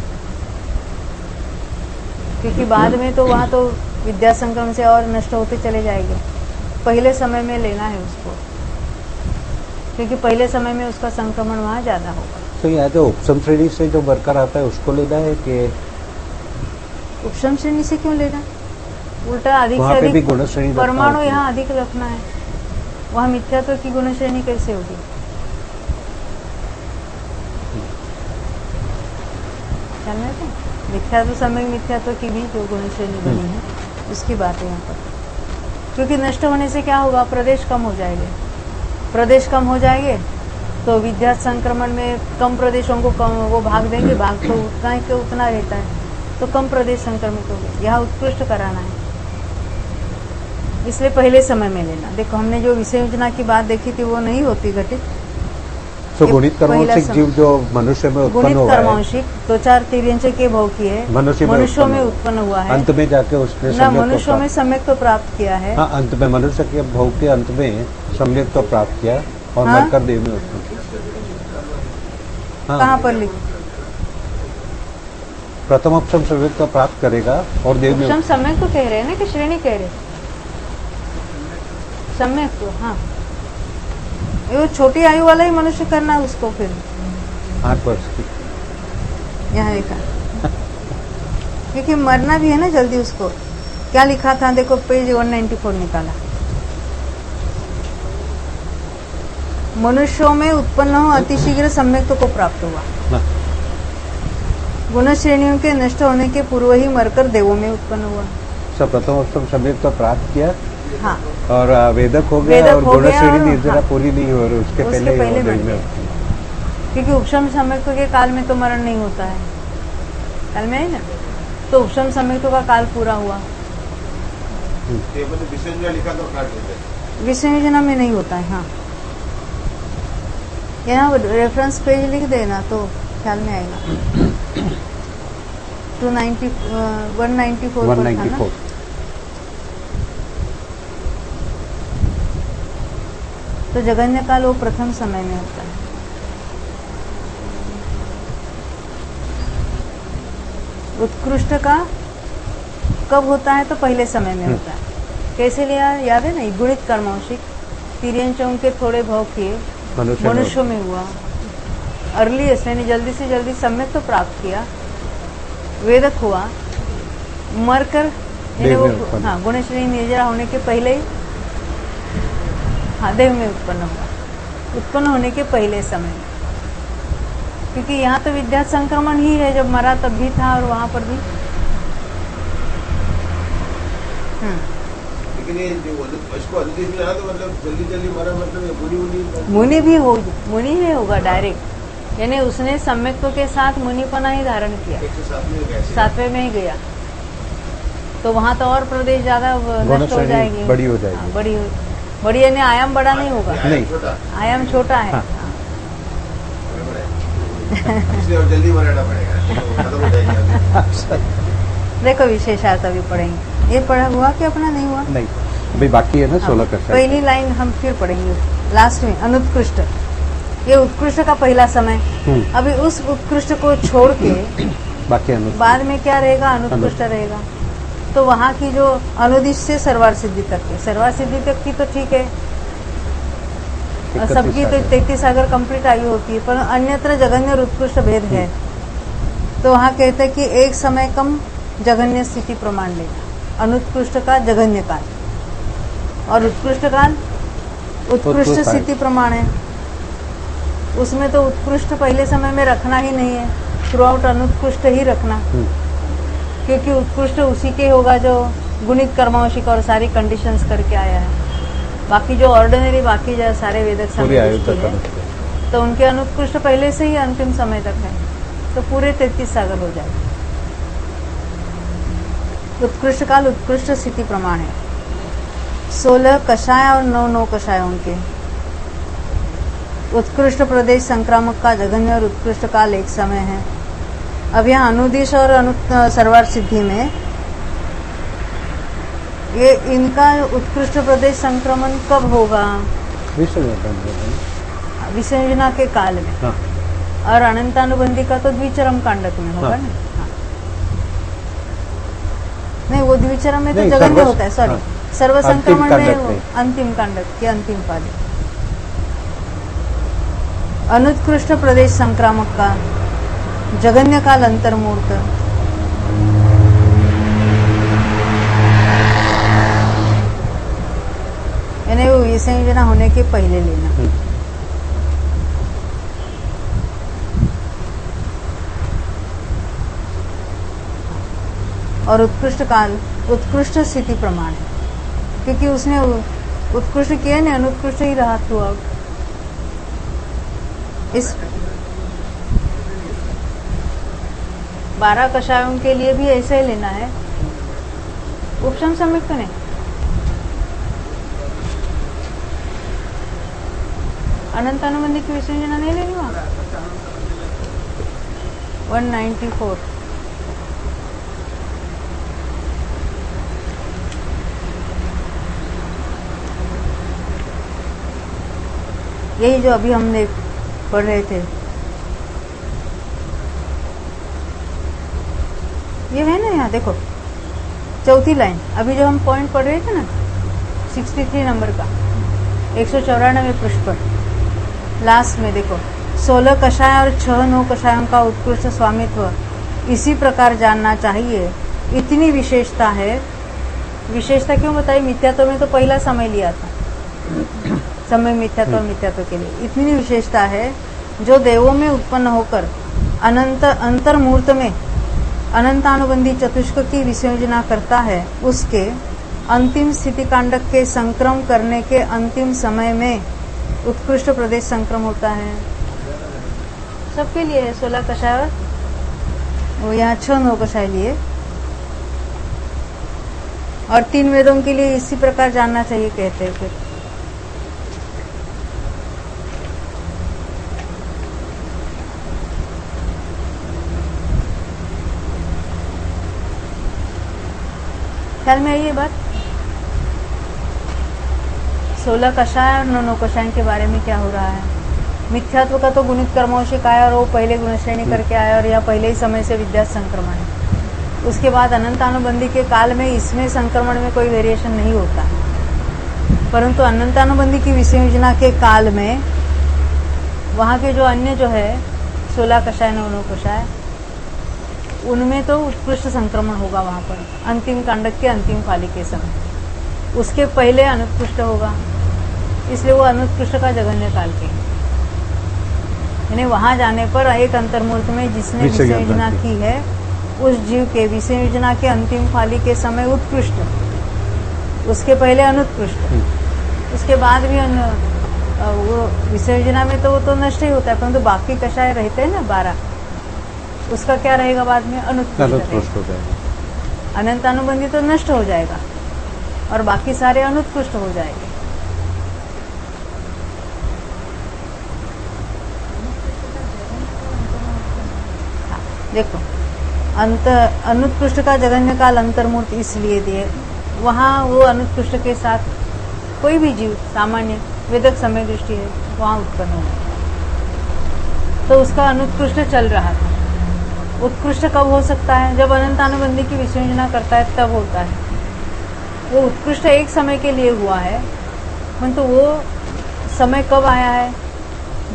क्योंकि बाद में तो वहाँ तो विद्या संक्रमण से और नष्ट होते चले जाएंगे। पहले समय में लेना है उसको, क्योंकि पहले समय में उसका संक्रमण वहाँ ज्यादा होगा। तो यहाँ जो उपसम श्रेणी से जो वर्कर आता है उसको लेना है कि उपसम श्रेणी से क्यों लेना? उल्टा अधिक से अधिक परमाणु यहाँ अधिक रखना है, वहाँ मिथ्यात्व की गुण श्रेणी कैसे होगी? मिथ्यात्व समय मिथ्यात्व की भी जो गुण श्रेणी बनी है उसकी बात है यहाँ पर, क्योंकि नष्ट होने से क्या होगा? प्रदेश कम हो जाएंगे, प्रदेश कम हो जाएंगे तो विद्या संक्रमण में कम प्रदेशों को कम वो भाग देंगे, भाग तो उतना ही तो उतना रहता है, तो कम प्रदेश संक्रमित हो गए। यहाँ उत्कृष्ट कराना है, इसलिए पहले समय में लेना। देखो हमने जो विषय योजना की बात देखी थी वो नहीं होती घटित, तो गुणित कर्मौषिक जीव जो मनुष्य में उत्पन्न हुआ है, कर्मौषिक 2-4 तिर्यंच के भाव की है, मनुष्यों में उत्पन्न हुआ है, अंत में जाके उसने मनुष्यों में सम्यक तो प्राप्त किया है। हाँ, अंत में मनुष्य के भाव के अंत में सम्यक तो प्राप्त किया और मरकर देव में उत्पन्न। कहाँ पर लिखा? प्रथम उपशम सम्यक तो प्राप्त करेगा और देव में उपशम सम्यक तो कह रहे हैं ना कि श्रेणी कह रहे? सम्यक तो हाँ, ये वो छोटी आयु वाला ही मनुष्य करना है उसको फिर 8 वर्ष की। यहाँ लिखा क्योंकि मरना भी है ना जल्दी उसको। क्या लिखा था देखो, पेज 194 निकाला। मनुष्यों में उत्पन्न हो अतिशीघ्र सम्यक को प्राप्त हुआ। हाँ। गुण श्रेणियों के नष्ट होने के पूर्व ही मरकर देवों में उत्पन्न हुआ। सब प्रथम उपशम सम्यक तो प्राप्त किया हाँ, और वेदक हो गया वेदक और हो गुण गया श्रेणी और- निर्जरा हाँ। पूरी नहीं हो रही, उसके पहले ही पहले वो देव मर में गया। क्योंकि उपशम सम्यक के काल में तो मरण नहीं होता है, काल में है ना, तो उपशम सम्यक का काल पूरा हुआ। लिखा तो काट देते। विसर्जना में नहीं होता है। हाँ, यहाँ रेफरेंस पेज लिख देना तो ख्याल में आएगा। 194 पर था ना? 194। तो जगन्य काल वो प्रथम समय में होता है। उत्कृष्ट का कब होता है? तो पहले समय में होता है। कैसे लिया याद है ना? गुणित कर्मौशिक तिर्यंचों के थोड़े भाव किए मनुष्यों में हुआ। अर्लीस्ट यानी जल्दी से जल्दी सम्यक तो प्राप्त किया, वेदक हुआ, मरकर यानी देव वो में उत्पन्न। हाँ गुण श्रेणी निर्जरा होने के पहले ही हाँ देव में उत्पन्न हुआ, उत्पन्न होने के पहले समय में। क्योंकि यहाँ तो विद्या संक्रमण ही है, जब मरा तब भी था और वहां पर भी। लेकिन ये जो इसको अनुदेश में आया तो मतलब जल्दी जल्दी मरा, मतलब ये मुनि मुनि ही होगा डायरेक्ट, यानी उसने सम्यक्त्व के साथ मुनिपना ही धारण किया, 107 में कैसे 7वें में ही गया। तो वहां तो और प्रदेश ज्यादा नष्ट हो जाएगी, बड़ी हो जाएगी। हाँ, बड़ी यानी आयाम बड़ा नहीं होगा, नहीं। छोटा आयाम छोटा है। हाँ। बड़े इसलिए और जल्दी मराना पड़ेगा तो खत्म हो जाएगी। देखो विशेषार्थ अभी पढ़ेंगे। ये पढ़ा हुआ कि अपना नहीं हुआ? नहीं, अभी बाकी है ना 16 का। पहली लाइन हम फिर पढ़ेंगे लास्ट में, अनुत्कृष्ट। ये उत्कृष्ट का पहला समय। अभी उस उत्कृष्ट को छोड़ के बाकी अनुष्ठ। बाद में क्या रहेगा? अनुत्कृष्ट रहेगा। तो वहाँ की जो अनुदिश से सर्वार सिद्धि तक है, सर्वार सिद्धि तक की तो ठीक है, सबकी तो 33 अगर कंप्लीट आयु होती है, पर अन्यत्र जघन्य और उत्कृष्ट भेद है। तो वहाँ कहते हैं कि एक समय कम जघन्य स्थिति प्रमाण लेगा, अनुत्कृष्ट का जघन्य काल, और उत्कृष्ट काल उत्कृष्ट स्थिति प्रमाण है। उसमें तो उत्कृष्ट पहले समय में रखना ही नहीं है, थ्रू आउट अनुत्कृष्ट ही रखना, क्योंकि उत्कृष्ट उसी के होगा जो गुणित कर्मांशिक और सारी कंडीशंस करके आया है। बाकी जो ऑर्डिनरी बाकी जो सारे वेदक पूरी आयु समय तक है, तो उनके अनुत्कृष्ट पहले से ही अंतिम समय तक है, तो पूरे 33 सागर हो जाएगा। उत्कृष्ट काल उत्कृष्ट स्थिति प्रमाण है। 16 कषाय और 9 कषायों के उत्कृष्ट प्रदेश संक्रामक का जघन्य और उत्कृष्ट काल एक समय है। अब यहाँ अनुदिश और सर्वार सिद्धि में ये इनका उत्कृष्ट प्रदेश संक्रमण कब होगा? विसर्जना के काल में। हाँ। और अनंतानुबंधी का तो द्विचरम कांडक में होगा हाँ। ना। हाँ। नहीं, वो द्विचरम में तो नहीं, जघन्य सर्व- होता है, सॉरी, हाँ। सर्व संक्रमण अंतिम में कांडक में। अंतिम कांडक के अंतिम पाद। अनुत्कृष्ट प्रदेश संक्रामक का जघन्य काल अंतर्मूर्त। यानी वो विसर्जना होने के पहले लेना। और उत्कृष्ट काल उत्कृष्ट स्थिति प्रमाण है, क्योंकि उसने उत्कृष्ट किया नहीं, अनुत्कृष्ट ही रहा थ्रू आउट। इस 12 कषायों के लिए भी ऐसे ही लेना है। उपशम सम्यक तो नहीं, अनंतानुबंधी की विसर्जना नहीं लेनी वहाँ। 194 यही जो अभी हमने पढ़ रहे थे। ये है ना, यहाँ देखो चौथी लाइन, अभी जो हम पॉइंट पढ़ रहे थे ना 63 नंबर का 194 पृष्ठ पर लास्ट में देखो, 16 कषाय और 6 9 कषायों का उत्कृष्ट स्वामित्व इसी प्रकार जानना चाहिए। इतनी विशेषता है, विशेषता क्यों बताई? मिथ्यात्व में तो पहला समय लिया था, समय मिथ्यात्व और मिथ्यात्व के लिए। इतनी विशेषता है जो देवों में उत्पन्न होकर अनंत अंतर्मूर्त में अनंतानुबंधी चतुष्क की विसंयोजना करता है, उसके अंतिम स्थिति कांडक के संक्रम करने के अंतिम समय में उत्कृष्ट प्रदेश संक्रम होता है। सबके लिए है 16 कषाय, वो यहाँ 6 9 कषाय लिए, और 3 वेदों के लिए इसी प्रकार जानना चाहिए कहते हैं। फिर ख्याल में आई ये बात? 16 कषाय और 9 9 कषाय के बारे में क्या हो रहा है? मिथ्यात्व का तो गुणित कर्मों से आया और वो पहले गुणश्रेणी करके आया और यह पहले ही समय से विद्या संक्रमण है। उसके बाद अनंतानुबंधी के काल में इसमें संक्रमण में कोई वेरिएशन नहीं होता, परंतु अनंतानुबंधी की विसंयोजना के काल में वहाँ के जो अन्य जो है 16 कषाय 9 9 कषाय, उनमें तो उत्कृष्ट संक्रमण होगा वहाँ पर अंतिम कांडक के अंतिम पाली के समय। उसके पहले अनुत्कृष्ट होगा, इसलिए वो अनुत्कृष्ट का जघन्य काल के, यानी वहाँ जाने पर एक अंतर्मूर्त में जिसने विसंयोजना की है उस जीव के विसंयोजना के अंतिम फाली के समय उत्कृष्ट, उसके पहले अनुत्कृष्ट, उसके बाद भी वो विसंयोजना में तो वो तो नष्ट ही होता है, परंतु बाकी कषाय रहते हैं ना 12, उसका क्या रहेगा बाद में? अनुत्कृष्ट हो जाएगा। अनंतानुबंधी तो नष्ट हो जाएगा और बाकी सारे अनुत्कृष्ट हो जाएंगे। देखो अनुत्कृष्ट का जघन्य काल अंतर्मूर्त इसलिए दिए, वहाँ वो अनुत्कृष्ट के साथ कोई भी जीव सामान्य वेदक समय दृष्टि है वहाँ उत्पन्न होगा, तो उसका अनुत्कृष्ट चल रहा था। उत्कृष्ट कब हो सकता है? जब अनंतानुबंधी की विसंयोजना करता है तब होता है। वो उत्कृष्ट एक समय के लिए हुआ है, परंतु वो समय कब आया है?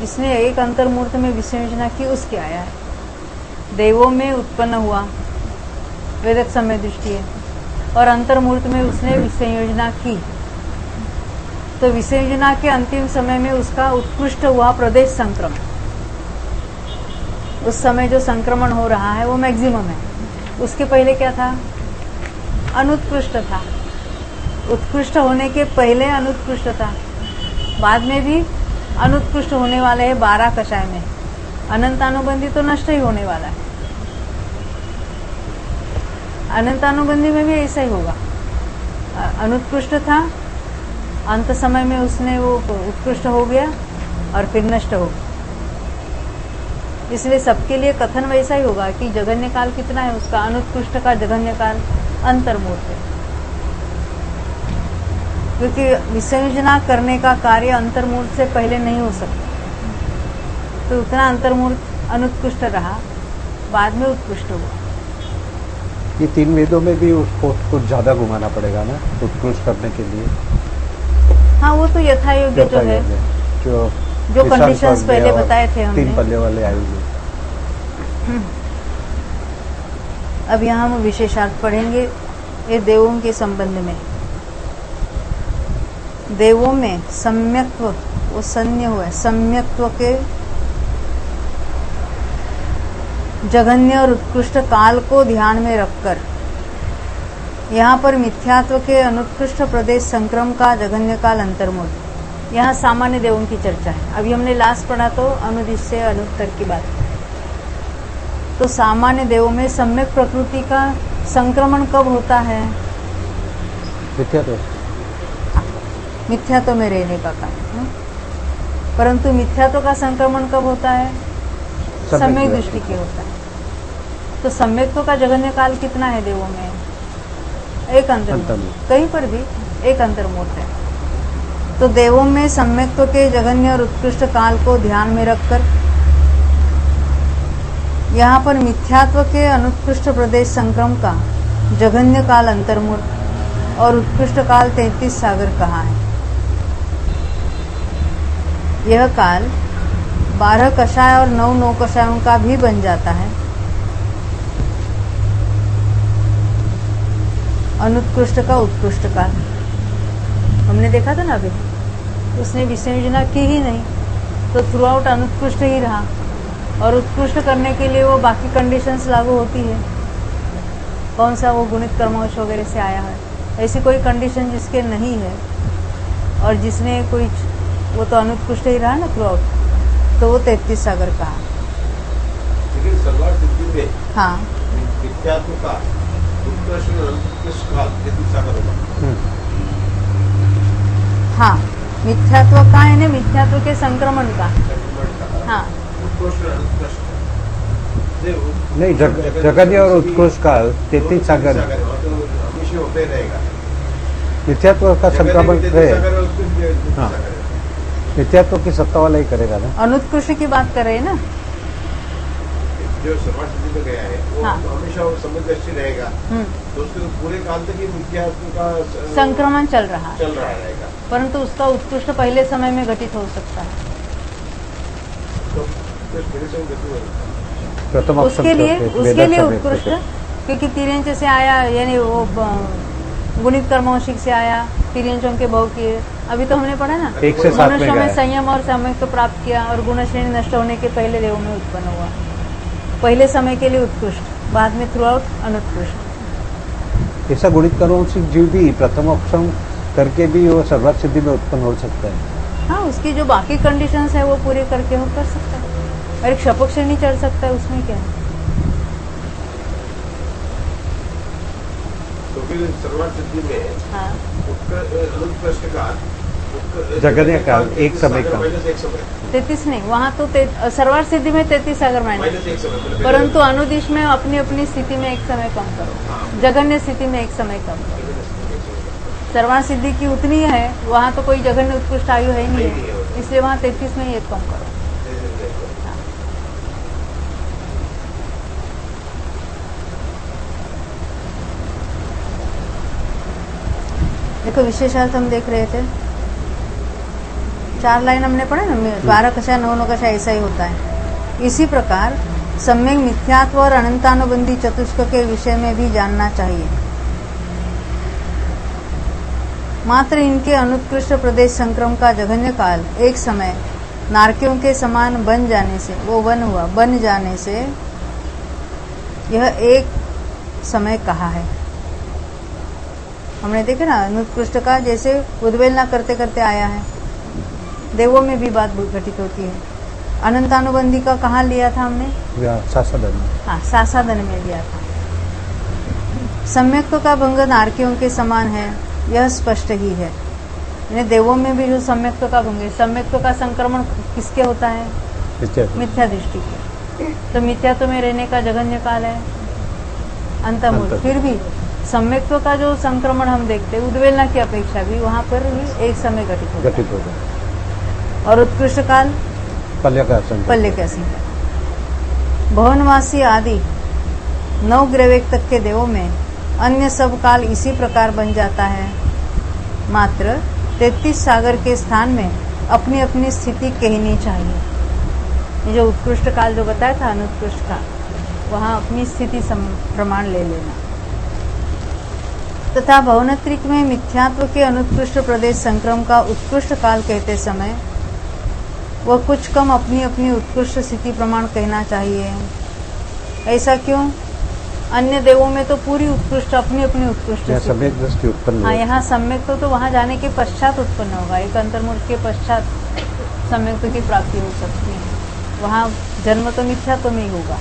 जिसने एक अंतर्मूर्त में विसंयोजना की उसके आया है। देवों में उत्पन्न हुआ, वेदक समय दृष्टि है, और अंतर्मूर्त में उसने विसंयोजना की, तो विसंयोजना के अंतिम समय में उसका उत्कृष्ट हुआ प्रदेश संक्रमण। उस समय जो संक्रमण हो रहा है वो मैक्सिमम है। उसके पहले क्या था? अनुत्कृष्ट था। उत्कृष्ट होने के पहले अनुत्कृष्ट था, बाद में भी अनुत्कृष्ट होने वाले हैं 12 कषाय में। अनंतानुबंधी तो नष्ट ही होने वाला है। अनंतानुबंधी में भी ऐसा ही होगा। अनुत्कृष्ट था, अंत समय में उसने वो उत्कृष्ट हो गया और फिर नष्ट हो गया। इसलिए सबके लिए कथन वैसा ही होगा कि जघन्य काल कितना है उसका? अनुत्कृष्ट का जघन्य काल अंतर्मूर्त है, क्योंकि विसंयोजना करने का कार्य अंतर्मूर्त से पहले नहीं हो सकता, तो उतना अंतर्मूर्त अनुत्कृष्ट रहा, बाद में उत्कृष्ट हुआ। ये 3 वेदों में भी उसको कुछ ज्यादा घुमाना पड़ेगा ना उत्कृष्ट करने के लिए? हाँ, वो तो यथायोग्य जो है, जो कंडीशंस पहले बताए थे हमने, 3 पल्ले वाले आयु। अब यहाँ हम विशेषार्थ पढ़ेंगे ये देवों के संबंध में। देवों में सम्यक्त्व, वो सन्य हुआ है, सम्यक्त्व के जघन्य और उत्कृष्ट काल को ध्यान में रखकर यहाँ पर मिथ्यात्व के अनुत्कृष्ट प्रदेश संक्रम का जघन्य काल अंतर्मूर्त। यहाँ सामान्य देवों की चर्चा है। अभी हमने लास्ट पढ़ा तो अनुदिश्य अनुत्तर की बात। तो सामान्य देवों में सम्यक प्रकृति का संक्रमण कब होता है? मिथ्यात्व में रहने का कारण, परंतु मिथ्यात्व का संक्रमण कब होता है? सम्यक दृष्टि के होता है। तो सम्यक्त्व का जघन्य काल कितना है देवों में? एक अंतर्मूर्त, कहीं पर भी एक अंतर्मूर्त है। तो देवों में सम्यक्त्व के जघन्य और उत्कृष्ट काल को ध्यान में रखकर यहाँ पर मिथ्यात्व के अनुत्कृष्ट प्रदेश संक्रम का जघन्य काल अंतर्मूर्त और उत्कृष्ट काल 33 सागर कहा है। यह काल 12 कषाय और 9 नौकषायों का भी बन जाता है। अनुत्कृष्ट का उत्कृष्ट काल हमने देखा था ना अभी, उसने विसंयोजना की ही नहीं तो थ्रू आउट अनुत्कृष्ट ही रहा, और उत्कृष्ट करने के लिए वो बाकी कंडीशंस लागू होती है। कौन सा वो गुणित कर्मवश वगैरह से आया है, ऐसी कोई कंडीशन जिसके नहीं है और जिसने कोई, वो तो अनुत्कृष्ट ही रहा ना थ्रू आउट, तो वो 33 सागर कहा। लेकिन सर्वार्थ सिद्धि में हाँ, मिथ्यात्व का उत्कृष्ट और अनुत्कृष्ट काल 33 सागर होगा। हाँ, मिथ्यात्व का यानी मिथ्यात्व के संक्रमण का। हाँ, उत्कृष्ट और अनुत्कृष्ट नहीं, जगन्य और उत्कृष्ट काल 33 सागर हमेशा होते रहेगा। मिथ्यात्व का संक्रमण है। हाँ, हाँ, मिथ्यात्व की सत्ता वाला ही करेगा ना। अनुत्कृष्ट की बात कर रहे हैं ना। जो सर्वार्थ सिद्धि में गया है वो हाँ। हमेशा वो समझदृष्टि रहेगा, तो उसके पूरे काल तक ही मिथ्यात्व का संक्रमण चल रहा रहेगा। परंतु उसका उत्कृष्ट पहले समय में घटित हो सकता है। तो मेरे से वो गति होगा। प्रथम उसके लिए उत्कृष्ट, क्योंकि तिर्यंच से आया, यानी वो गुणित कर्मवशिक से आया, तिर्यंचों के बहु किए। अभी तो हमने पढ़ा ना, 1 से 7 में मनुष्यों में गया। संयम और सम्यक तो प्राप्त किया और गुण श्रेणी नष्ट होने के पहले देव में उत्पन्न हुआ। पहले समय के लिए उत्कृष्ट, बाद में थ्रू आउट अनुत्कृष्ट। ऐसा गुणित कर्मवशिक जीव भी प्रथम अक्षम करके भी वो सर्वार्थ सिद्धि में उत्पन्न हो सकता है। हाँ, उसकी जो बाकी कंडीशंस है वो पूरे करके वो कर सकता है, और एक शपक श्रेणी चढ़ सकता है, उसमें क्या है। तो फिर सर्वार्थ सिद्धि में हाँ, अनुत्कृष्ट काल जगन्य काल एक समय का माइनस 1 समय 33 नहीं, वहाँ तो सर्वार्थ सिद्धि में 33 सागर माइनस, माइनस 1 समय मतलब परंतु अनुदिश में अपनी अपनी स्थिति में एक समय कम करो, जघन्य स्थिति में एक समय कम करो। सर्वार्थ सिद्धि की उतनी है, वहाँ तो कोई जघन्य उत्कृष्ट आयु है ही नहीं है, इसलिए वहाँ 33 में ही एक कम करो। हाँ। देखो, विशेषार्थ हम देख रहे थे, 4 लाइन हमने पढ़ा ना, 12 कषाय 9 नौकषाय ऐसा ही होता है। इसी प्रकार सम्यक मिथ्यात्व और अनंतानुबंधी चतुष्क के विषय में भी जानना चाहिए। मात्र इनके अनुत्कृष्ट प्रदेश संक्रम का जघन्य काल एक समय नारकियों के समान बन जाने से, वो वन हुआ, बन जाने से यह एक समय कहा है। हमने देखे ना, अनुत्कृष्ट का जैसे उद्वेलना करते करते आया है, देवों में भी बात घटित होती है। अनंतानुबंधी का कहाँ लिया था हमने? सासादन। हाँ, सासादन में लिया था। सम्यक्त्व का भंग नारकियों के समान है, यह स्पष्ट ही है। यानी देवों में भी जो सम्यक्त्व का भंग है, सम्यक्त्व का संक्रमण किसके होता है? मिथ्या दृष्टि के। तो मिथ्यात्व में रहने का जघन्य काल है अंतर्मूल। फिर भी सम्यक्त्व का जो संक्रमण हम देखते हैं, उद्वेलना की अपेक्षा भी वहां पर भी एक समय घटित होता है। और उत्कृष्ट काल पल्य का संख्या। भवनवासी आदि 9 ग्रवेक तक के देवों में अन्य सब काल इसी प्रकार बन जाता है। मात्र 33 सागर के स्थान में अपनी अपनी स्थिति कहनी चाहिए। ये जो उत्कृष्ट काल जो बताया था, अनुत्कृष्ट काल, वहां अपनी स्थिति प्रमाण ले लेना। तथा भवनत्रिक में मिथ्यात्व के अनुत्कृष्ट प्रदेश संक्रम का उत्कृष्ट काल कहते समय वह कुछ कम अपनी अपनी उत्कृष्ट स्थिति प्रमाण कहना चाहिए। ऐसा क्यों? अन्य देवों में तो पूरी उत्कृष्ट अपनी अपनी उत्कृष्ट सम्यक दृष्टि उत्पन्न। हाँ, यहाँ सम्यक तो वहाँ जाने के पश्चात उत्पन्न होगा, एक अंतर्मुख के पश्चात सम्यक की प्राप्ति हो सकती है। वहाँ जन्म तो मिथ्यात्व में ही होगा।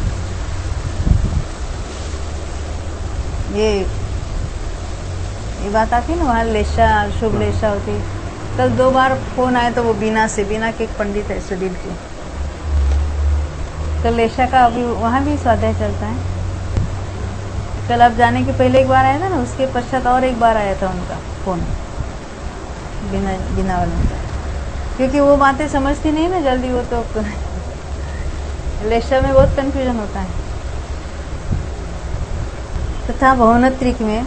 ये बात आती ना, वहाँ लेशा, शुभ लेशा होती। कल 2 बार फोन आया तो वो बीना के एक पंडित है सुडील के, तो लेशा का अभी वहाँ भी स्वाध्याय चलता है। कल आप जाने के पहले एक बार आया था ना, उसके पश्चात और एक बार आया था उनका फोन, बिना वालों का, क्योंकि वो बातें समझती नहीं ना जल्दी, वो तो लेशा में बहुत कंफ्यूजन होता है। तथा भवनत्रिक में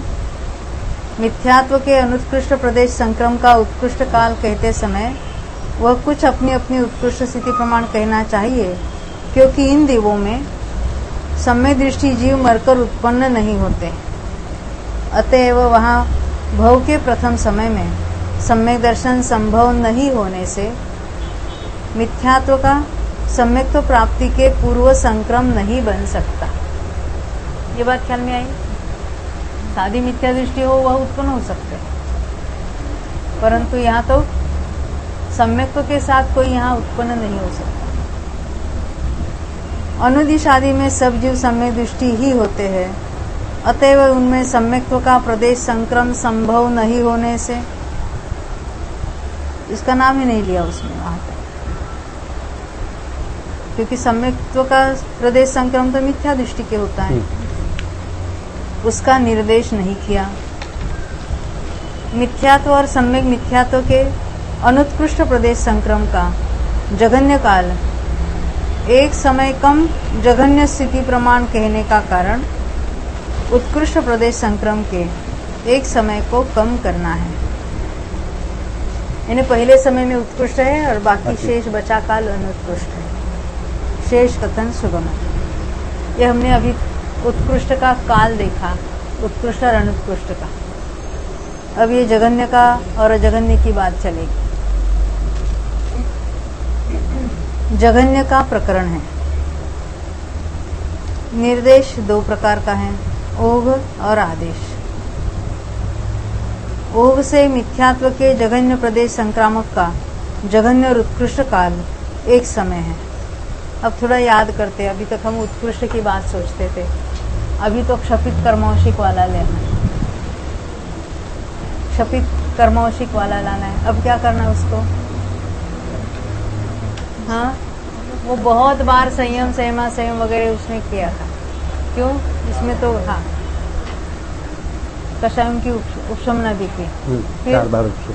मिथ्यात्व के अनुत्कृष्ट प्रदेश संक्रम का उत्कृष्ट काल कहते समय वह कुछ अपनी अपनी उत्कृष्ट स्थिति प्रमाण कहना चाहिए, क्योंकि इन दिवों में सम्यक दृष्टि जीव मरकर उत्पन्न नहीं होते। अतएव वहाँ भव के प्रथम समय में सम्यक दर्शन संभव नहीं होने से मिथ्यात्व का सम्यक्त्व प्राप्ति के पूर्व संक्रम नहीं बन सकता। ये बात ख्याल में आई? सादी मिथ्या दृष्टि हो वह उत्पन्न हो सकते हैं, परंतु यहाँ तो सम्यक्त्व के साथ कोई यहाँ उत्पन्न नहीं हो सकता। अनुदिश आदि में सब जीव सम्यक दृष्टि ही होते हैं, अतएव उनमें सम्यक्त्व का प्रदेश संक्रम संभव नहीं होने से, इसका नाम ही नहीं लिया उसमें वहां तक, क्योंकि सम्यक्त्व का प्रदेश संक्रम तो मिथ्या दृष्टि के होता है, उसका निर्देश नहीं किया। मिथ्यात्व और सम्यक मिथ्यात्व के अनुत्कृष्ट प्रदेश संक्रम का जघन्य काल एक समय कम जघन्य स्थिति प्रमाण कहने का कारण उत्कृष्ट प्रदेश संक्रम के एक समय को कम करना है। यानी पहले समय में उत्कृष्ट है और बाकी शेष बचा काल अनुत्कृष्ट है। शेष कथन सुगम है। ये हमने अभी उत्कृष्ट का काल देखा, उत्कृष्ट और अनुत्कृष्ट का। अब ये जघन्य का और अजघन्य की बात चलेगी। जघन्य का प्रकरण है। निर्देश दो प्रकार का है, ओघ और आदेश। ओघ से मिथ्यात्व के जघन्य प्रदेश संक्रामक का जघन्य और उत्कृष्ट काल एक समय है। अब थोड़ा याद करते, अभी तक हम उत्कृष्ट की बात सोचते थे, अभी तो क्षपित कर्मौशिक वाला लेना है, क्षपित कर्मौशिक वाला लाना है। अब क्या करना उसको? हाँ, वो बहुत बार संयम संयमा संयम वगैरह उसने किया था। क्यों? इसमें तो हाँ कषायम की उपशमना भी की, फिर 4 बार उपशम।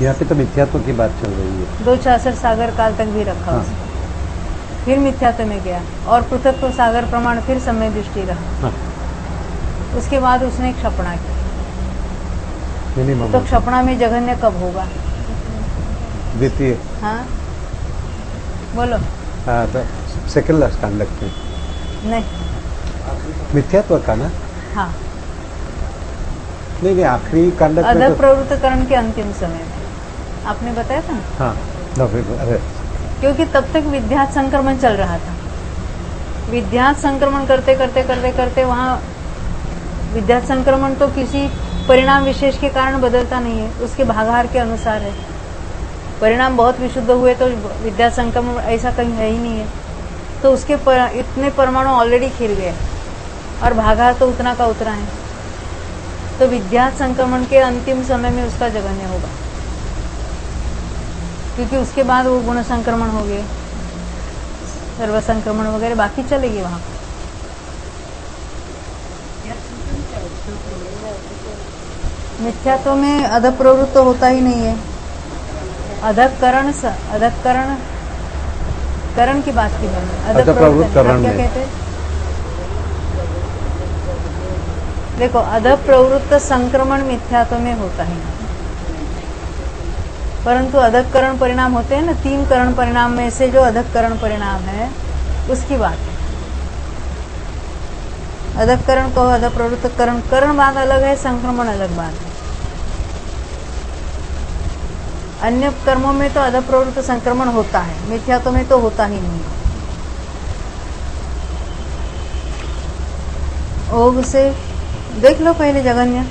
यहाँ पे तो मिथ्यात्व की बात चल रही है। 266 सागर काल तक भी रखा उसको। फिर मिथ्यात्व में गया और पृथक्त्व सागर प्रमाण फिर समय दृष्टि रहा। उसके बाद उसने क्षपणा की। तो क्षपणा में जघन्य कब होगा? द्वितीय। हाँ बोलो। हाँ, तो सेकंड स्टैंड लगते हैं। नहीं, मिथ्यात्व का ना? हाँ, नहीं आखिरी कांडक में अधः तो प्रवृत्तकरण के अंतिम समय में आपने बताया था। हाँ, अरे क्योंकि तब तक विद्यात संक्रमण चल रहा था। विद्यात संक्रमण करते करते करते करते वहाँ विद्यात संक्रमण तो किसी परिणाम विशेष के कारण बदलता नहीं है, उसके भागाहार के अनुसार है। परिणाम बहुत विशुद्ध हुए तो विद्या संक्रमण ऐसा कहीं है ही नहीं है, तो उसके इतने परमाणु ऑलरेडी खिल गए और भागाहार तो उतना का उतना है। तो विद्यात संक्रमण के अंतिम समय में उसका जघन्य होगा, क्योंकि उसके बाद वो गुण संक्रमण हो गए, सर्व संक्रमण वगैरह बाकी चलेगी वहां। मिथ्यात्व में अधः प्रवृत्त तो होता ही नहीं है। अधःकरण करण की बात की मैंने। अधः प्रवृत्त करण क्या में कहते हैं? देखो, अधः प्रवृत्त संक्रमण मिथ्यात्व में होता ही नहीं, परंतु अधःकरण परिणाम होते हैं ना, 3 करण परिणाम में से जो अधःकरण परिणाम है उसकी बात है। अधःकरण को अधः प्रवृत्त करण बात अलग है, संक्रमण अलग बात है। अन्य कर्मों में तो अधः प्रवृत्त संक्रमण होता है, मिथ्यात्व में तो होता ही नहीं। ओघ से देख लो पहले जघन्य।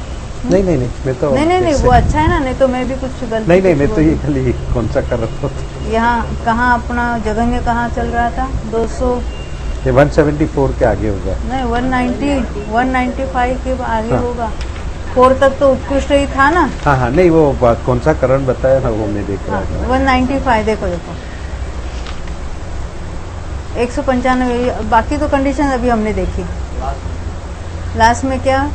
नहीं मैं तो नहीं वो अच्छा है ना, नहीं तो मैं भी कुछ गलती नहीं मैं तो ये खाली कौन सा कर रहा था। यहाँ कहाँ अपना जघन्य कहाँ चल रहा था? 200 ये 174 के आगे होगा। नहीं, 195 के आगे हाँ। होगा। 4 तक तो उत्कृष्ट ही था ना। हाँ नहीं वो कौन सा करण बताया ना वो मैं देख रहा था। 195 देखो 195। बाकी तो कंडीशन अभी हमने देखी। लास्ट में क्या?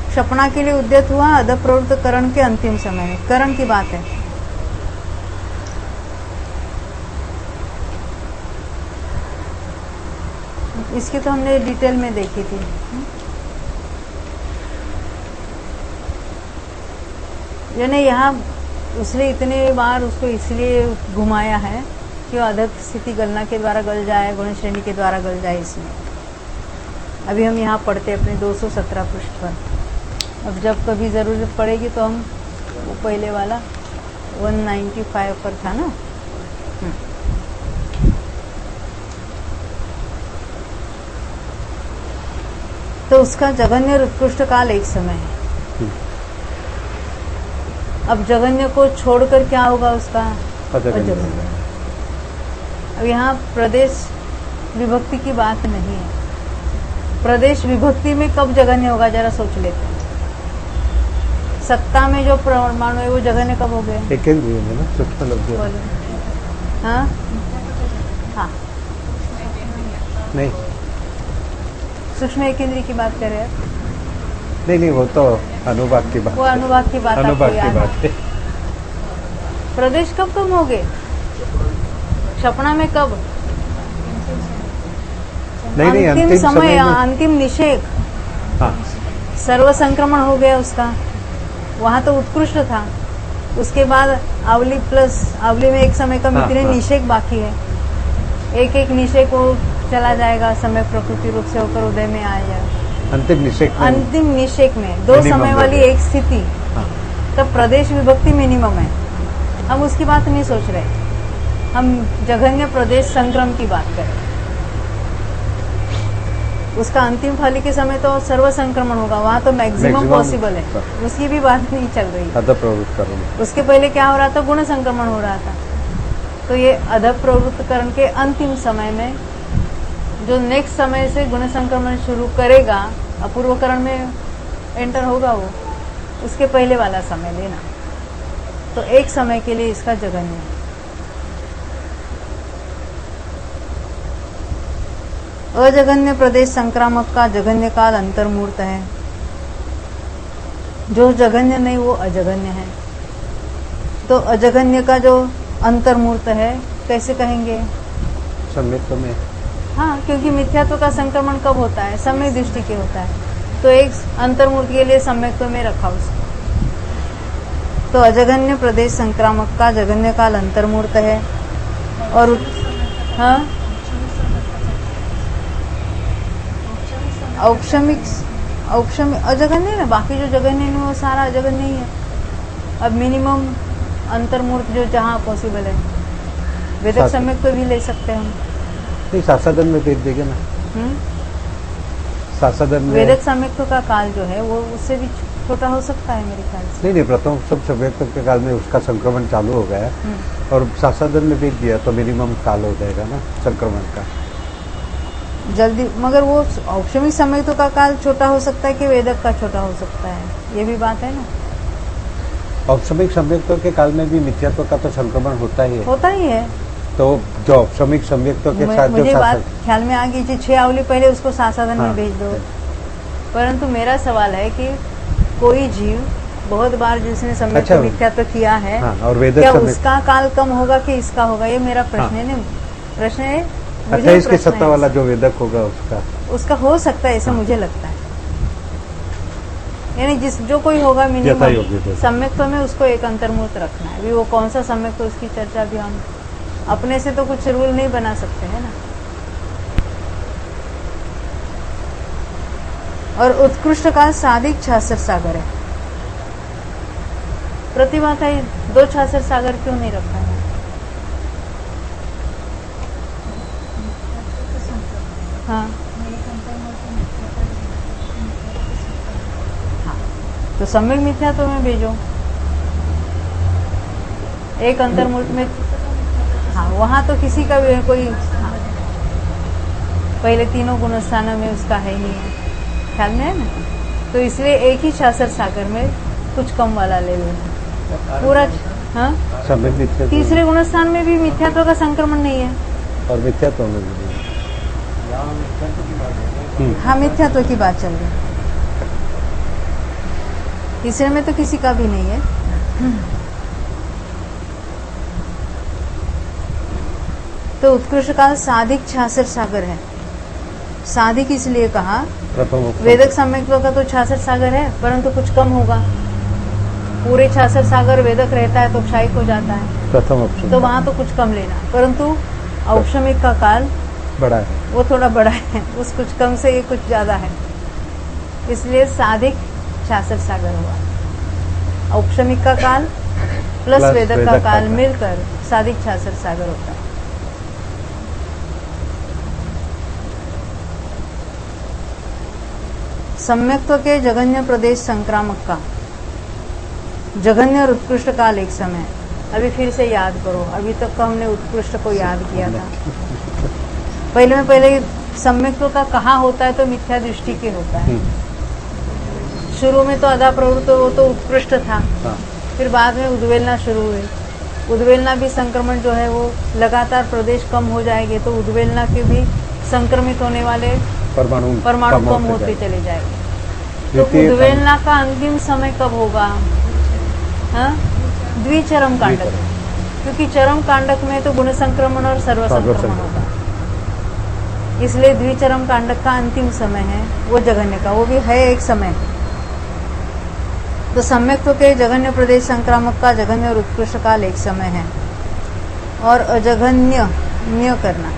क्षपणा के लिए उद्यत हुआ अधः प्रवृत्त करण के अंतिम समय में। करण की बात है। इसकी तो हमने डिटेल में देखी थी। यानी यहाँ उसने इतने बार उसको इसलिए घुमाया है कि वो अधक स्थिति गणना के द्वारा गल जाए, गुण श्रेणी के द्वारा गल जाए। इसमें अभी हम यहाँ पढ़ते अपने 217 पृष्ठ पर। अब जब कभी ज़रूरत पड़ेगी तो हम वो पहले वाला 195 पर था ना। तो उसका जघन्य और उत्कृष्ट काल एक समय है। अब जघन्य को छोड़कर क्या होगा उसका? अजघन्य। अब यहाँ प्रदेश विभक्ति की बात नहीं है। प्रदेश विभक्ति में कब जघन्य होगा जरा सोच लेते हैं। सत्ता में जो परमाणु है वो जघन्य कब हो गए? एक ना सूक्ष्म लब्ध। हाँ हाँ नहीं, सूक्ष्म एकेंद्रीय की बात कर रहे हैं। नहीं वो तो अनुभाग की बात। वो अनुभाग की बात। अनुभाग की बात है। प्रदेश कब कम हो गए? क्षपणा में कब? नहीं, अंतिम समय, अंतिम निषेध। हाँ। सर्व संक्रमण हो गया उसका। वहां तो उत्कृष्ट था। उसके बाद आवली प्लस आवली में एक समय का मित्र निषेक बाकी है। एक एक निषेक को चला जाएगा, समय प्रकृति रूप से होकर उदय में आ जाएगा। अंतिम निषेक में 2 समय वाली एक स्थिति। तब प्रदेश विभक्ति मिनिमम है। हम उसकी बात नहीं सोच रहे, हम जघन्य प्रदेश संक्रम की बात करें। उसका अंतिम फाली के समय तो सर्व संक्रमण होगा, वहां तो मैक्सिमम पॉसिबल है। उसकी भी बात नहीं चल रही। अधः प्रवृत्तकरण। उसके पहले क्या हो रहा था? गुण संक्रमण हो रहा था। तो ये अधः प्रवृत्तकरण के अंतिम समय में जो नेक्स्ट समय से गुण संक्रमण शुरू करेगा, अपूर्वकरण में एंटर होगा वो, उसके पहले वाला समय लेना। तो एक समय के लिए इसका जघन्य है। अजघन्य प्रदेश संक्रामक का जघन्य काल अंतर्मूर्त है। जो जघन्य नहीं वो अजघन्य है। तो अजघन्य का जो अंतर्मूर्त है कैसे कहेंगे? सम्यक्त्व में। हाँ, क्योंकि मिथ्यात्व का संक्रमण कब होता है? सम्यक दृष्टि के होता है। तो एक अंतर्मूर्त के लिए सम्यक्त्व में रखा उसको। तो अजघन्य प्रदेश संक्रामक का जघन्य काल अंतर्मूर्त है। और हाँ, औपशमिक अजघन्य है। बाकी जो जघन्य नहीं वो सारा अजघन्य ही है। अब मिनिमम अंतर्मूर्त जो जहाँ पॉसिबल है, वेदक सम्यक तो भी ले सकते हैं हम। नहीं, सासादन में भेज देंगे ना। सासादन में वेदक सम्यक का काल जो है वो उससे भी छोटा हो सकता है मेरे ख्याल से। नहीं, प्रथम सब सम्यक्त्व के काल में उसका संक्रमण चालू हो गया और सासादन में भेज दिया तो मिनिमम काल हो जाएगा ना संक्रमण का जल्दी। मगर वो औपशमिक सम्यक्त्व का काल छोटा हो सकता है कि वेदक का छोटा हो सकता है, ये भी बात है ना। औपशमिक सम्यक्त्व के काल में भी मिथ्यात्व का तो संक्रमण होता ही है। तो जो औपशमिक सम्यक्त्व के साथ मुझे बात ख्याल में आ गई थी 6 आवली पहले उसको सासाधन में भेज दो। परंतु मेरा सवाल है कि कोई जीव बहुत बार जिसने सम्यक्त्व मिथ्यात्व किया है, और वेदक क्या उसका काल कम होगा कि इसका होगा? ये मेरा प्रश्न है। नहीं, प्रश्न है 28 के सत्ता वाला जो वेदक होगा उसका हो सकता है, ऐसा मुझे लगता है। यानी जो कोई होगा मिनिमम सम्यक्त्व में उसको एक अंतर्मूर्त रखना है। अभी वो कौन सा सम्यक्त्व उसकी चर्चा भी हम अपने से तो कुछ रूल नहीं बना सकते है ना। और उत्कृष्ट काल साधिक 66 सागर है। प्रतिभा था 2 66 सागर क्यों नहीं रखा है? हाँ, तो सम्यक मिथ्यात्व में भेजो एक अंतर्मूर्त में। हाँ, वहाँ तो किसी का भी कोई पहले तीनों गुणस्थानों में उसका है ही है, ख्याल में है ना। तो इसलिए एक ही 66 सागर में कुछ कम वाला ले लेना पूरा। हाँ, तीसरे गुणस्थान में भी मिथ्यात्व का संक्रमण नहीं है और मिथ्यात्व में भी नहीं। हाँ, मिथ्यात्व की बात चल रही। तीसरे में तो किसी का भी नहीं है। तो उत्कृष्ट काल साधिक 66 सागर है। साधिक इसलिए कहा, प्रथम वेदक सम्यक्त्व का तो 66 सागर है, परंतु कुछ कम होगा। पूरे 66 सागर वेदक रहता है तो क्षयिक हो जाता है, प्रथम ऑप्शन, तो वहां तो कुछ कम लेना। परंतु औपशमिक का काल बड़ा है, वो थोड़ा बड़ा है, उस कुछ कम से ये कुछ ज्यादा है, इसलिए साधिक 66 सागर हुआ। औपशमिक का काल प्लस वेदक का काल मिलकर साधिक 66 सागर होता है। सम्यक्त्व के जघन्य प्रदेश संक्रामक का जघन्य और उत्कृष्ट काल एक समय। अभी फिर से याद करो, अभी तक तो हमने उत्कृष्ट को याद किया था। पहले सम्यक्त्व का कहाँ होता है तो मिथ्या दृष्टि के होता है। शुरू में तो अदा प्रवृत्त वो तो उत्कृष्ट था, फिर बाद में उद्वेलना शुरू हुई। उद्वेलना भी संक्रमण जो है वो लगातार प्रदेश कम हो जाएंगे तो उद्वेलना के भी संक्रमित होने वाले परमाणु कम होते चले जाएंगे। तो उद्वेलना का अंतिम समय कब होगा? हाँ, द्विचरम कांडक, क्योंकि चरम कांडक में तो गुण संक्रमण और सर्व संक्रमण होगा, इसलिए द्विचरम कांडक का अंतिम समय है वो जघन्य का, वो भी है एक समय। तो सम्यक्त्व के जघन्य प्रदेश संक्रामक का जघन्य और उत्कृष्ट काल एक समय है। और अजघन्य न्य करना,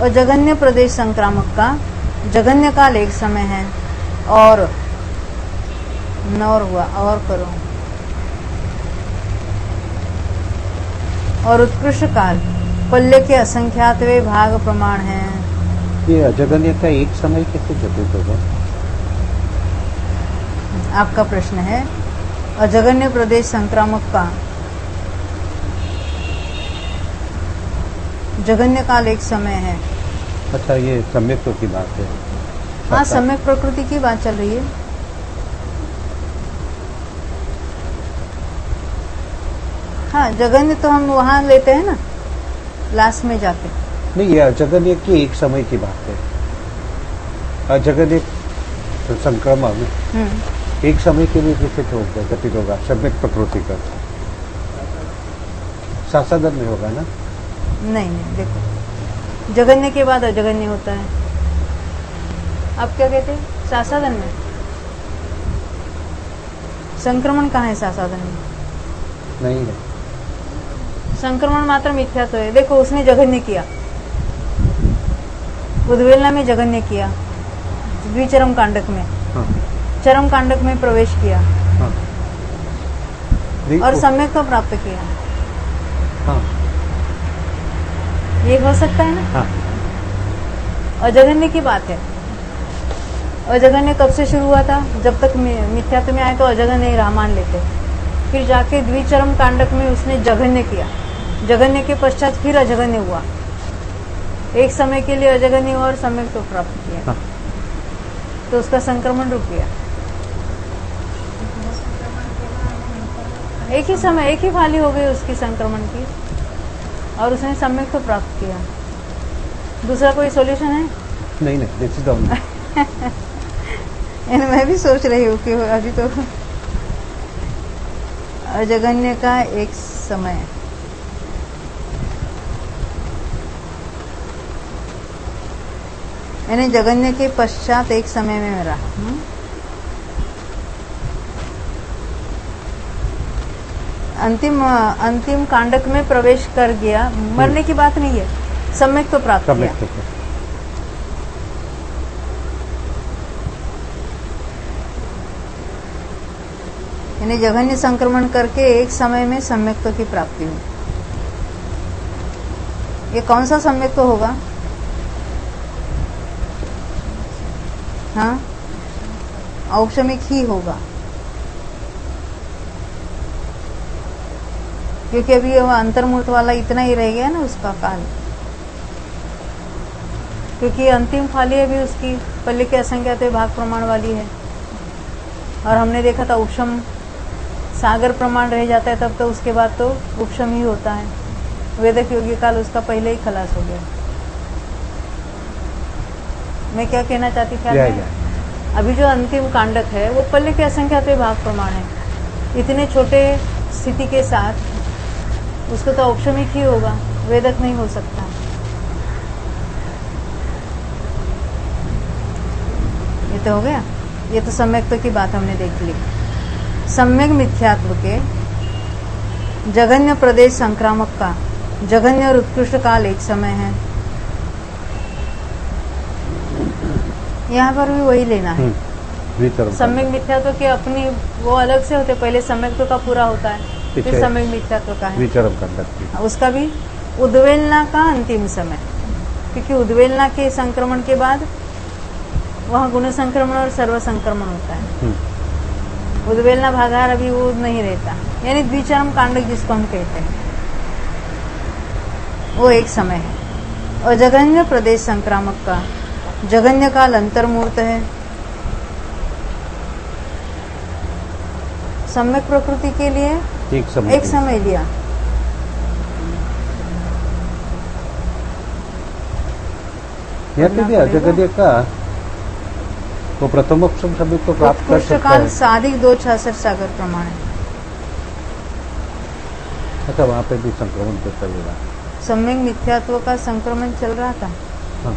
अजघन्य प्रदेश संक्रामक का जघन्य काल एक समय है। और नौर हुआ, और करो, और उत्कृष्ट काल पल्ले के असंख्यातवे भाग प्रमाण है। ये अजघन्य का एक समय कैसे घटित होगा? आपका प्रश्न है अजघन्य प्रदेश संक्रामक का जघन्य काल एक समय है। अच्छा, ये सम्यक्त्व की बात है। हाँ, सम्यक प्रकृति की बात चल रही है। हाँ, जघन्य तो हम वहां लेते हैं ना, लास्ट में जाके। नहीं, ये अजघन्य की एक समय की बात है। अजघन्य संक्रमण एक समय के लिए कैसे घटित होगा? सम्यक प्रकृति का सासादन में होगा ना? नहीं, देखो, जघन्य के बाद अजघन्य होता है। आप क्या कहते हैं? सासादन में संक्रमण कहाँ है? सासादन में नहीं है। संक्रमण मात्र मिथ्या तो है। देखो, उसने जघन्य किया, उद्वेलना में जघन्य किया, द्विचरम कांडक में, चरम कांडक में प्रवेश किया, और सम्यक तो प्राप्त किया। ये हो सकता है ना? अजघन्य की बात है। अजघन्य कब से शुरू हुआ था? जब तक मिथ्यात्व में आए तो अजघन्य ही रहा मान लेते। फिर जाके द्विचरम कांडक में उसने जघन्य किया, जघन्य के पश्चात फिर अजघन्य हुआ, एक समय के लिए अजघन्य हुआ और सम्यक तो प्राप्त किया, तो उसका संक्रमण रुक गया। एक ही समय, एक ही फाली हो गई उसकी संक्रमण की, और उसने सम्यक तो प्राप्त किया। दूसरा कोई सॉल्यूशन है? नहीं, दिस इज द ओनली। मैं भी सोच रही हूँ कि अभी तो अजघन्य का एक समय, यानी जघन्य के पश्चात एक समय में मेरा अंतिम कांडक में प्रवेश कर गया। मरने की बात नहीं है, सम्यक तो प्राप्त किया। यानी जघन्य संक्रमण करके एक समय में सम्यक्त्व की प्राप्ति हुई। ये कौन सा सम्यक्त्व होगा? हाँ, औपशमिक ही होगा, क्योंकि अभी वो अंतर्मूर्त वाला इतना ही रह गया ना उसका काल, क्योंकि अंतिम फाली अभी उसकी पल्ले के असंख्यात भाग प्रमाण वाली है। और हमने देखा था उपशम सागर प्रमाण रह जाता है तब, तो उसके बाद तो उपशम ही होता है। वेदक योगी काल उसका पहले ही खलास हो गया। मैं क्या कहना चाहती थी, अभी जो अंतिम कांडक है वो पल्ले के असंख्यात भाग प्रमाण है। इतने छोटे स्थिति के साथ उसको तो औपशमिक ही होगा, वेदक नहीं हो सकता। ये तो हो गया। ये तो सम्यक्त्व की बात हमने देख ली। सम्यक मिथ्यात्व के जघन्य प्रदेश संक्रामक का जघन्य और उत्कृष्ट काल एक समय है। यहाँ पर भी वही लेना है। सम्यक मिथ्यात्व के अपनी वो अलग से होते, पहले सम्यक्त्व का पूरा होता है, फिर सम्यक मिथ्यात्व का है, उसका भी उद्वेलना का अंतिम समय, क्योंकि उद्वेलना के संक्रमण के बाद वहाँ गुण संक्रमण और सर्व संक्रमण होता है। उद्वेलना भागार अभी वो नहीं रहता, यानी द्विचरम कांडक जिसको हम कहते हैं, वो एक समय है। और जघन्य प्रदेश संक्रामक का जघन्य काल अंतर्मूर्त है। सम्यक प्रकृति के लिए एक समय लिया। जगन्य का वो प्रथमोक्षम सम्यक को प्राप्त कर सकता है। साधिक 266 सागर प्रमाण है। अच्छा, वहाँ पे भी संक्रमण तो चलेगा। सम्यक मिथ्यात्व का संक्रमण चल रहा था। हाँ।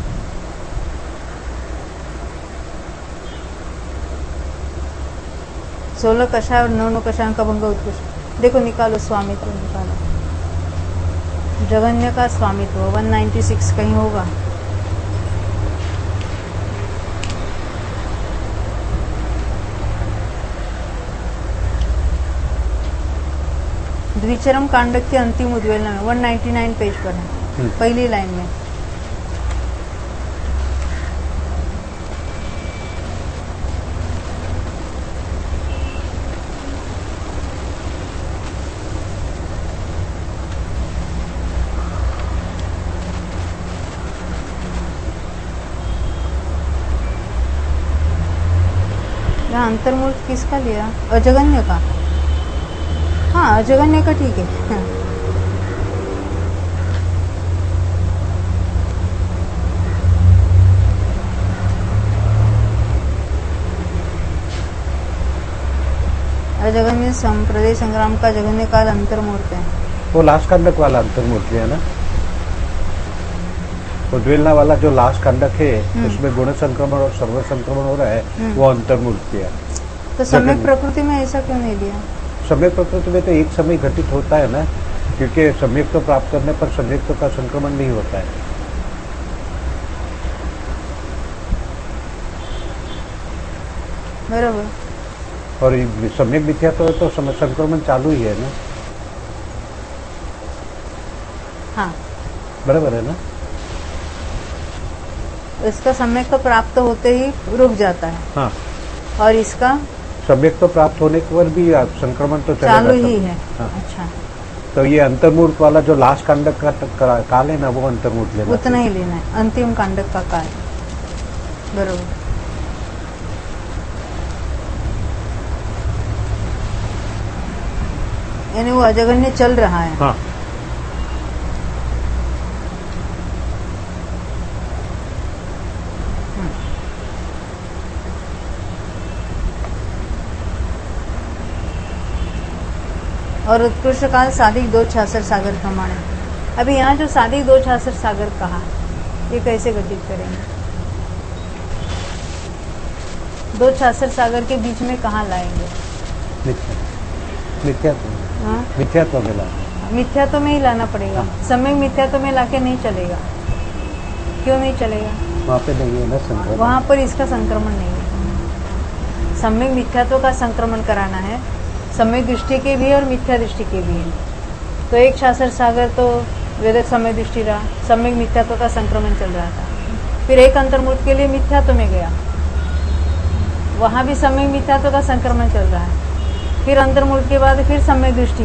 सोलह कषाय और 9 कषायों का भंग उत्कृष्ट। देखो निकालो, स्वामित्व निकालो। जघन्य का स्वामित्व 196 कहीं होगा। द्विचरम कांडक के अंतिम उद्वेलना में 199 पेज पर है, पहली लाइन में। यहाँ अंतर्मूर्त किसका लिया? अजगन्य का। हाँ, अजगन्य का ठीक है। अजगन्य संप्रदेश संग्राम का जघन्य काल अंतर्मूर्त है। वो लास्ट कांडक वाला अंतर्मूर्ति है ना? उद्वेलना वाला जो लास्ट कांडक है उसमें गुण संक्रमण और सर्व संक्रमण हो रहा है, वो अंतर्मूर्ति है। तो सम्यक प्रकृति में ऐसा क्यों नहीं लिया? सम्यक प्रकृति में तो एक समय घटित होता है ना, क्योंकि सम्यक्त्व प्राप्त करने पर सम्यक्त्व का संक्रमण नहीं होता है। बराबर। और सम्यक मिथ्यात्व तो संक्रमण चालू ही है ना? हाँ, बराबर है ना? इसका सम्यक्त्व प्राप्त होते ही रुक जाता है। हाँ। और इसका सम्यक्त्व प्राप्त होने पर भी संक्रमण तो चालू ही है। हाँ। अच्छा, तो ये अंतर्मूर्त वाला जो लास्ट कांडक का काल है ना, वो अंतर्मूर्त लेना, उतना ही लेना है, अंतिम कांडक का काल। बरोबर। यानी वो अजगन्य चल रहा है। हाँ। और उत्कृष्ट काल साधिक 266 सागर प्रमाण है। अभी यहाँ जो साधिक 266 सागर कहा, ये कैसे घटित करेंगे? 266 सागर के बीच में कहाँ लाएंगे? मिथ्यात्व में लाना। मिथ्यात्व में ही लाना पड़ेगा। सम्यक मिथ्यात्व में लाके नहीं चलेगा। क्यों नहीं चलेगा? वहाँ पे नहीं है ना संक्रमण। वहाँ पर इसका संक्रमण नहीं है। सम्यक मिथ्यात्व का संक्रमण कराना है, सम्यक दृष्टि के भी और मिथ्या दृष्टि के भी है। तो 166 सागर तो वेदक सम्यक दृष्टि रहा, सम्यक मिथ्यात्व का संक्रमण चल रहा था। फिर एक अंतर्मूर्त के लिए मिथ्यात्व में गया, वहां भी सम्यक मिथ्यात्व का संक्रमण चल रहा है। फिर अंतर्मूर्त के बाद फिर सम्यक दृष्टि,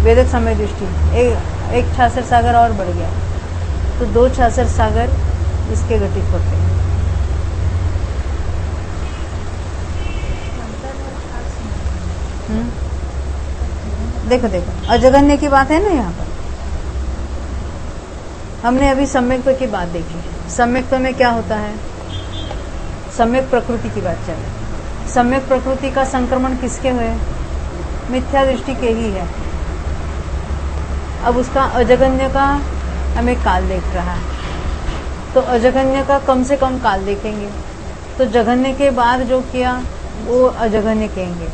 वेदक सम्यक दृष्टि, एक 66 सागर और बढ़ गया। तो 266 सागर इसके घटित होते हैं। देखो देखो, अजगन्य की बात है ना यहाँ पर। हमने अभी सम्यक्त्व की बात देखी। सम्यक्त्व में क्या होता है? सम्यक प्रकृति की बात चल रही। सम्यक प्रकृति का संक्रमण किसके हुए? मिथ्या दृष्टि के ही है। अब उसका अजगन्य का हमें काल देख रहा है, तो अजगन्य का कम से कम काल देखेंगे, तो जघन्य के बाद जो किया वो अजगन्य कहेंगे,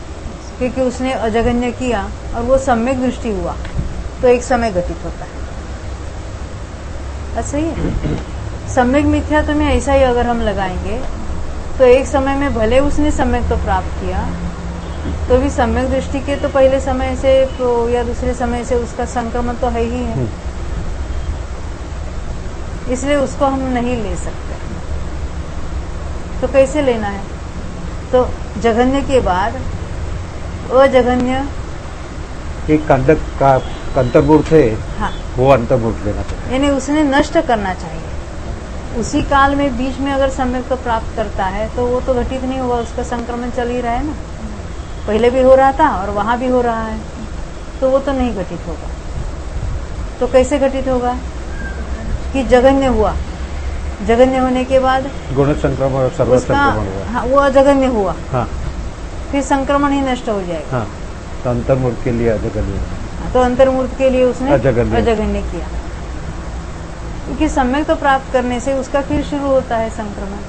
क्योंकि उसने अजगन्य किया और वो सम्यक दृष्टि हुआ तो एक समय घटित होता है। अच्छा ही है। सम्यक मिथ्यात्व में ऐसा ही अगर हम लगाएंगे तो एक समय में भले उसने सम्यक तो प्राप्त किया, तो भी सम्यक दृष्टि के तो पहले समय से या दूसरे समय से उसका संक्रमण तो है ही है, इसलिए उसको हम नहीं ले सकते। तो कैसे लेना है? तो जघन्य के बाद अजघन्य एक कंडक का अंतर्मूर्त है, हाँ, वो अंतर्मूर्त लेना चाहिए, यानी उसने नष्ट करना चाहिए। उसी काल में बीच में अगर सम्यक को प्राप्त करता है तो वो तो घटित नहीं हुआ, उसका संक्रमण चल ही रहा है ना, पहले भी हो रहा था और वहां भी हो रहा है, तो वो तो नहीं घटित होगा। तो कैसे घटित होगा कि जघन्य हुआ, जघन्य होने के बाद गुण संक्रमण और सर्व संक्रमण हुआ, हाँ, वो अजघन्य हुआ, हाँ, फिर संक्रमण ही नष्ट हो जाएगा। हाँ, तो अंतर्मूर्त के लिए अजगन्य, तो अंतर्मूर्त के लिए उसने अजगन्य किया, क्योंकि सम्यक तो प्राप्त करने से उसका फिर शुरू होता है संक्रमण,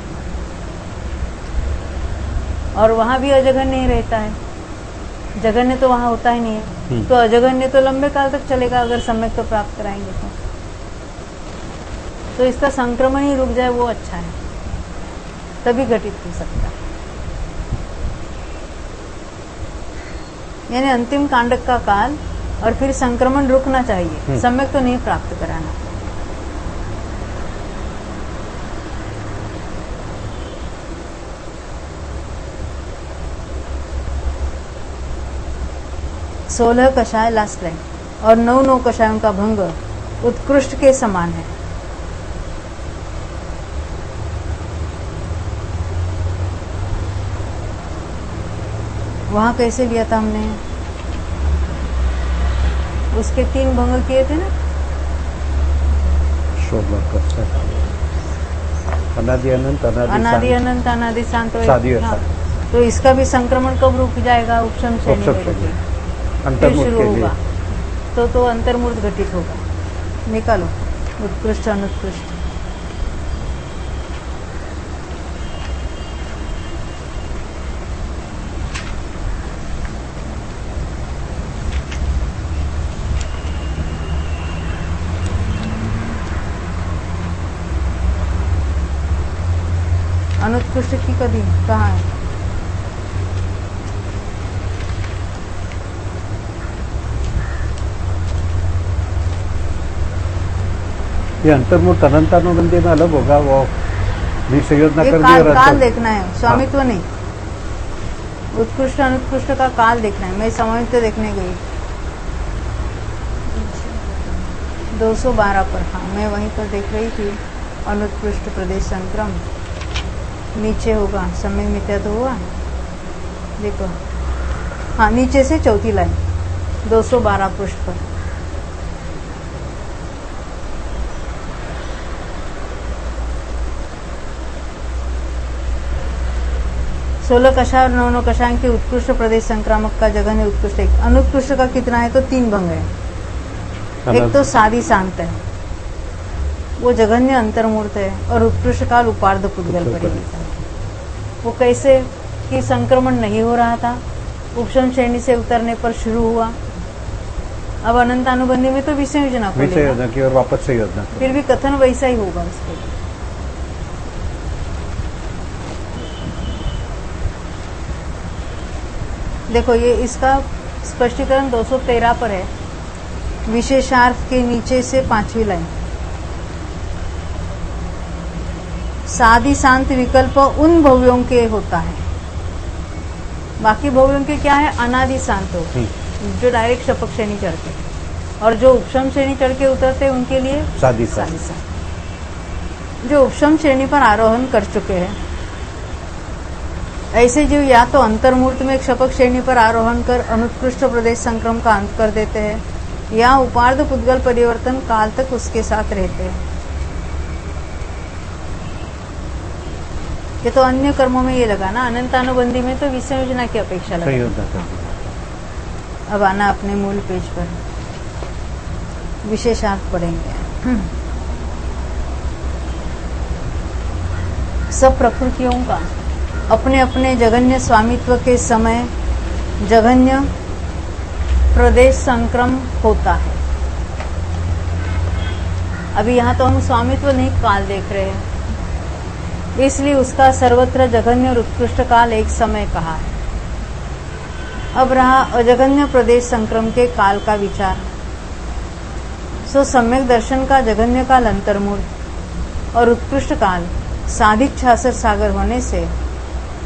और वहां भी अजगन्य ही रहता है, जघन्य तो वहां होता ही नहीं है। तो अजगन्य तो लंबे काल तक चलेगा अगर सम्यक तो प्राप्त कराएंगे तो इसका संक्रमण ही रुक जाए वो अच्छा है, तभी घटित हो सकता है। यानी अंतिम कांडक का काल और फिर संक्रमण रुकना चाहिए, सम्यक तो नहीं प्राप्त कराना। सोलह कषाय लास्ट लाइन और 9 कषायों का भंग उत्कृष्ट के समान है। वहां कैसे लिया था हमने? उसके 3 भंग किए थे ना, 16 कषाय, अनादि अनंत, अनादि अनंत, अनादि शांत, हाँ। तो इसका भी संक्रमण कब रुक जाएगा? उपशम श्रेणी में फिर शुरू होगा, तो अंतर्मूर्त घटित होगा। निकालो उत्कृष्ट अनुत्कृष्ट। अनुत्कृष्ट की कभी कहाँ है? ये अंतर्मूर्त अनंतानुबंधी में अलग होगा, वो भी संयोजना कर दिया। काल देखना है, स्वामित्व नहीं, उत्कृष्ट अनुत्कृष्ट का काल देखना है। मैं स्वामित्व देखने गई 212 पर, हाँ मैं वहीं पर देख रही थी। अनुत्कृष्ट प्रदेश संक्रम नीचे होगा, समय मिथ्या तो हुआ, देखो हाँ नीचे से चौथी लाइन 212 पृष्ठ पर। सोलह कषाय और 9 कषाय के उत्कृष्ट प्रदेश संक्रामक का जघन्य उत्कृष्ट। एक अनुत्कृष्ट का कितना है? तो 3 भंग है। एक तो सादी शांत है, वो जघन्य अंतर्मूर्त है, और उत्कृष्ट काल उपार्ध पुद्गल परिवर्तन। वो कैसे कि संक्रमण नहीं हो रहा था, उपशम श्रेणी से उतरने पर शुरू हुआ। अब अनंत अनुबंधी में तो विसंयोजना की और वापस संयोजना, फिर भी कथन वैसा ही होगा उसके लिए। देखो ये इसका स्पष्टीकरण 213 पर है, विशेषार्थ के नीचे से 5वीं लाइन। सादी शांत विकल्प उन भव्यों के होता है, बाकी भव्यों के क्या है? अनादि शांत हो, जो डायरेक्ट शपथ श्रेणी चढ़ते, और जो उपशम श्रेणी चढ़ के उतरते उनके लिए सादी शांत। जो उपशम श्रेणी पर आरोहण कर चुके हैं, ऐसे जीव या तो अंतर्मूर्त में क्षपक श्रेणी पर आरोहण कर अनुत्कृष्ट प्रदेश संक्रम का अंत कर देते हैं, या उपार्ध पुद्गल परिवर्तन काल तक उसके साथ रहते हैं। ये तो अन्य कर्मों में ये लगा ना, अनंतानुबंधी में तो विसंयोजना की अपेक्षा लगा। अब आना अपने मूल पेज पर। विशेषार्थ पढ़ेंगे। सब प्रकृतियों का अपने अपने जगन्य स्वामित्व के समय जगन्य प्रदेश संक्रम होता है। अभी यहाँ तो हम स्वामित्व नहीं काल देख रहे हैं, इसलिए उसका सर्वत्र जगन्य और उत्कृष्ट काल एक समय कहा है। अब रहा अजगन्य प्रदेश संक्रम के काल का विचार। सो सम्यक दर्शन का जगन्य काल अंतर्मूर्त और उत्कृष्ट काल साधिक 66 सागर होने से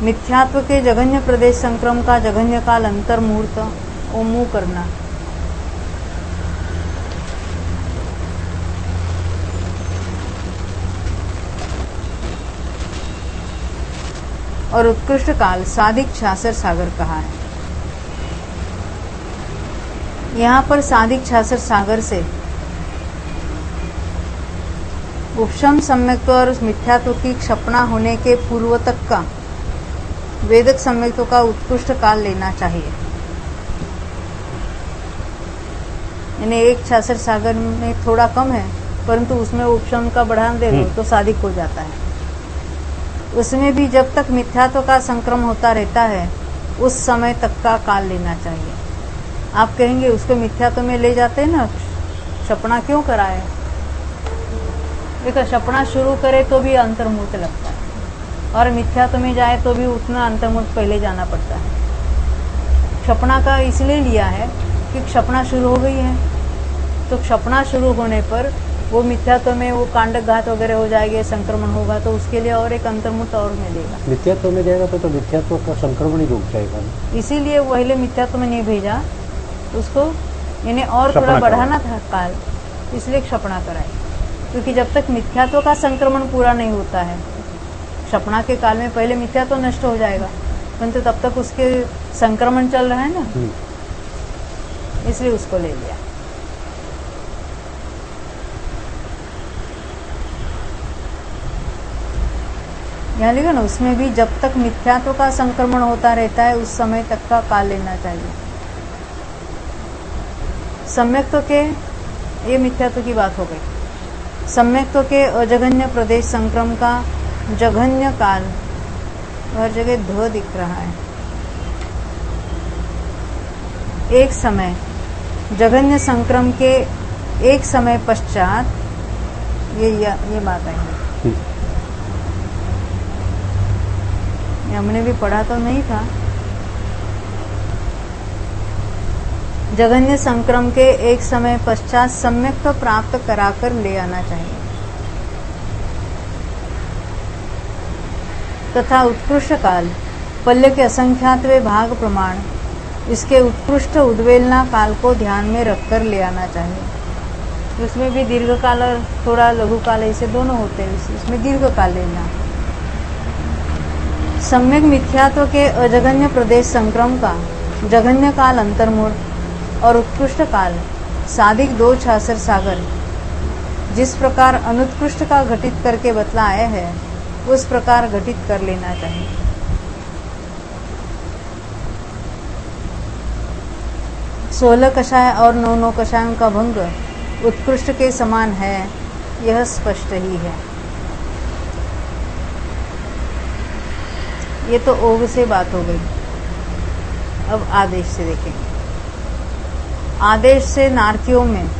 मिथ्यात्व के जगन्य प्रदेश संक्रम का जगन्य काल अंतर्मूर्त और मुंह करना। और उत्कृष्ट काल साधिक 66 सागर कहा है। यहाँ पर साधिक 66 सागर से उपशम सम्यक्त्व और मिथ्यात्व की क्षपणा होने के पूर्व तक का वेदक सम्यक्त्व का उत्कृष्ट काल लेना चाहिए। यानी एक 66 सागर में थोड़ा कम है, परंतु उसमें उपशम का बढ़ान दे दो तो साधिक हो जाता है। उसमें भी जब तक मिथ्यात्व का संक्रम होता रहता है उस समय तक का काल लेना चाहिए। आप कहेंगे उसको मिथ्यात्व में ले जाते हैं ना, क्षपणा क्यों कराए? देखो, क्षपणा शुरू करे तो भी अंतर्मूर्त लगता है, और मिथ्यात्व में जाए तो भी उतना अंतर्मूर्त पहले जाना पड़ता है। क्षपणा का इसलिए लिया है कि क्षपणा शुरू हो गई है, तो क्षपणा शुरू होने पर वो मिथ्यात्व में वो कांडक घात वगैरह हो जाएंगे, संक्रमण होगा, तो उसके लिए और एक अंतर्मूर्त और मिलेगा। मिथ्यात्व में जाएगा तो मिथ्यात्व का संक्रमण ही रुक जाएगा। इसीलिए पहले मिथ्यात्व में नहीं भेजा उसको, यानी और थोड़ा बढ़ाना था काल, इसलिए क्षपणा कराई। क्योंकि जब तक मिथ्यात्व का संक्रमण पूरा नहीं होता है, क्षपणा के काल में पहले मिथ्यात्व नष्ट हो जाएगा, परंतु तब तक उसके संक्रमण चल रहा है ना, इसलिए उसको ले लिया। यहाँ लिखा ना, उसमें भी जब तक मिथ्यात्व का संक्रमण होता रहता है उस समय तक का काल लेना चाहिए। सम्यक्त्व के, ये मिथ्यात्व की बात हो गई। सम्यक्त्व के अजगन्य प्रदेश संक्रम का जघन्य काल, हर जगह ध दिख रहा है। एक समय जघन्य संक्रम के एक समय पश्चात ये बात आई है। हमने भी पढ़ा तो नहीं था। जघन्य संक्रम के एक समय पश्चात सम्यक्त्व प्राप्त कराकर ले आना चाहिए। तथा उत्कृष्ट काल पल्य के असंख्यातवें भाग प्रमाण इसके उत्कृष्ट उद्वेलना काल को ध्यान में रखकर ले आना चाहिए। उसमें भी दीर्घ काल और थोड़ा लघु काल ऐसे दोनों होते हैं, इसमें दीर्घ काल लेना। सम्यक मिथ्यात्व के अजगन्य प्रदेश संक्रम का जघन्य काल अंतर्मूर्त और उत्कृष्ट काल साधिक 266 सागर जिस प्रकार अनुत्कृष्ट का घटित करके बतलाया है उस प्रकार घटित कर लेना चाहिए। सोलह कषाय और 9 कषायों का भंग उत्कृष्ट के समान है, यह स्पष्ट ही है। ये तो ओग से बात हो गई। अब आदेश से देखेंगे। आदेश से नारकियों में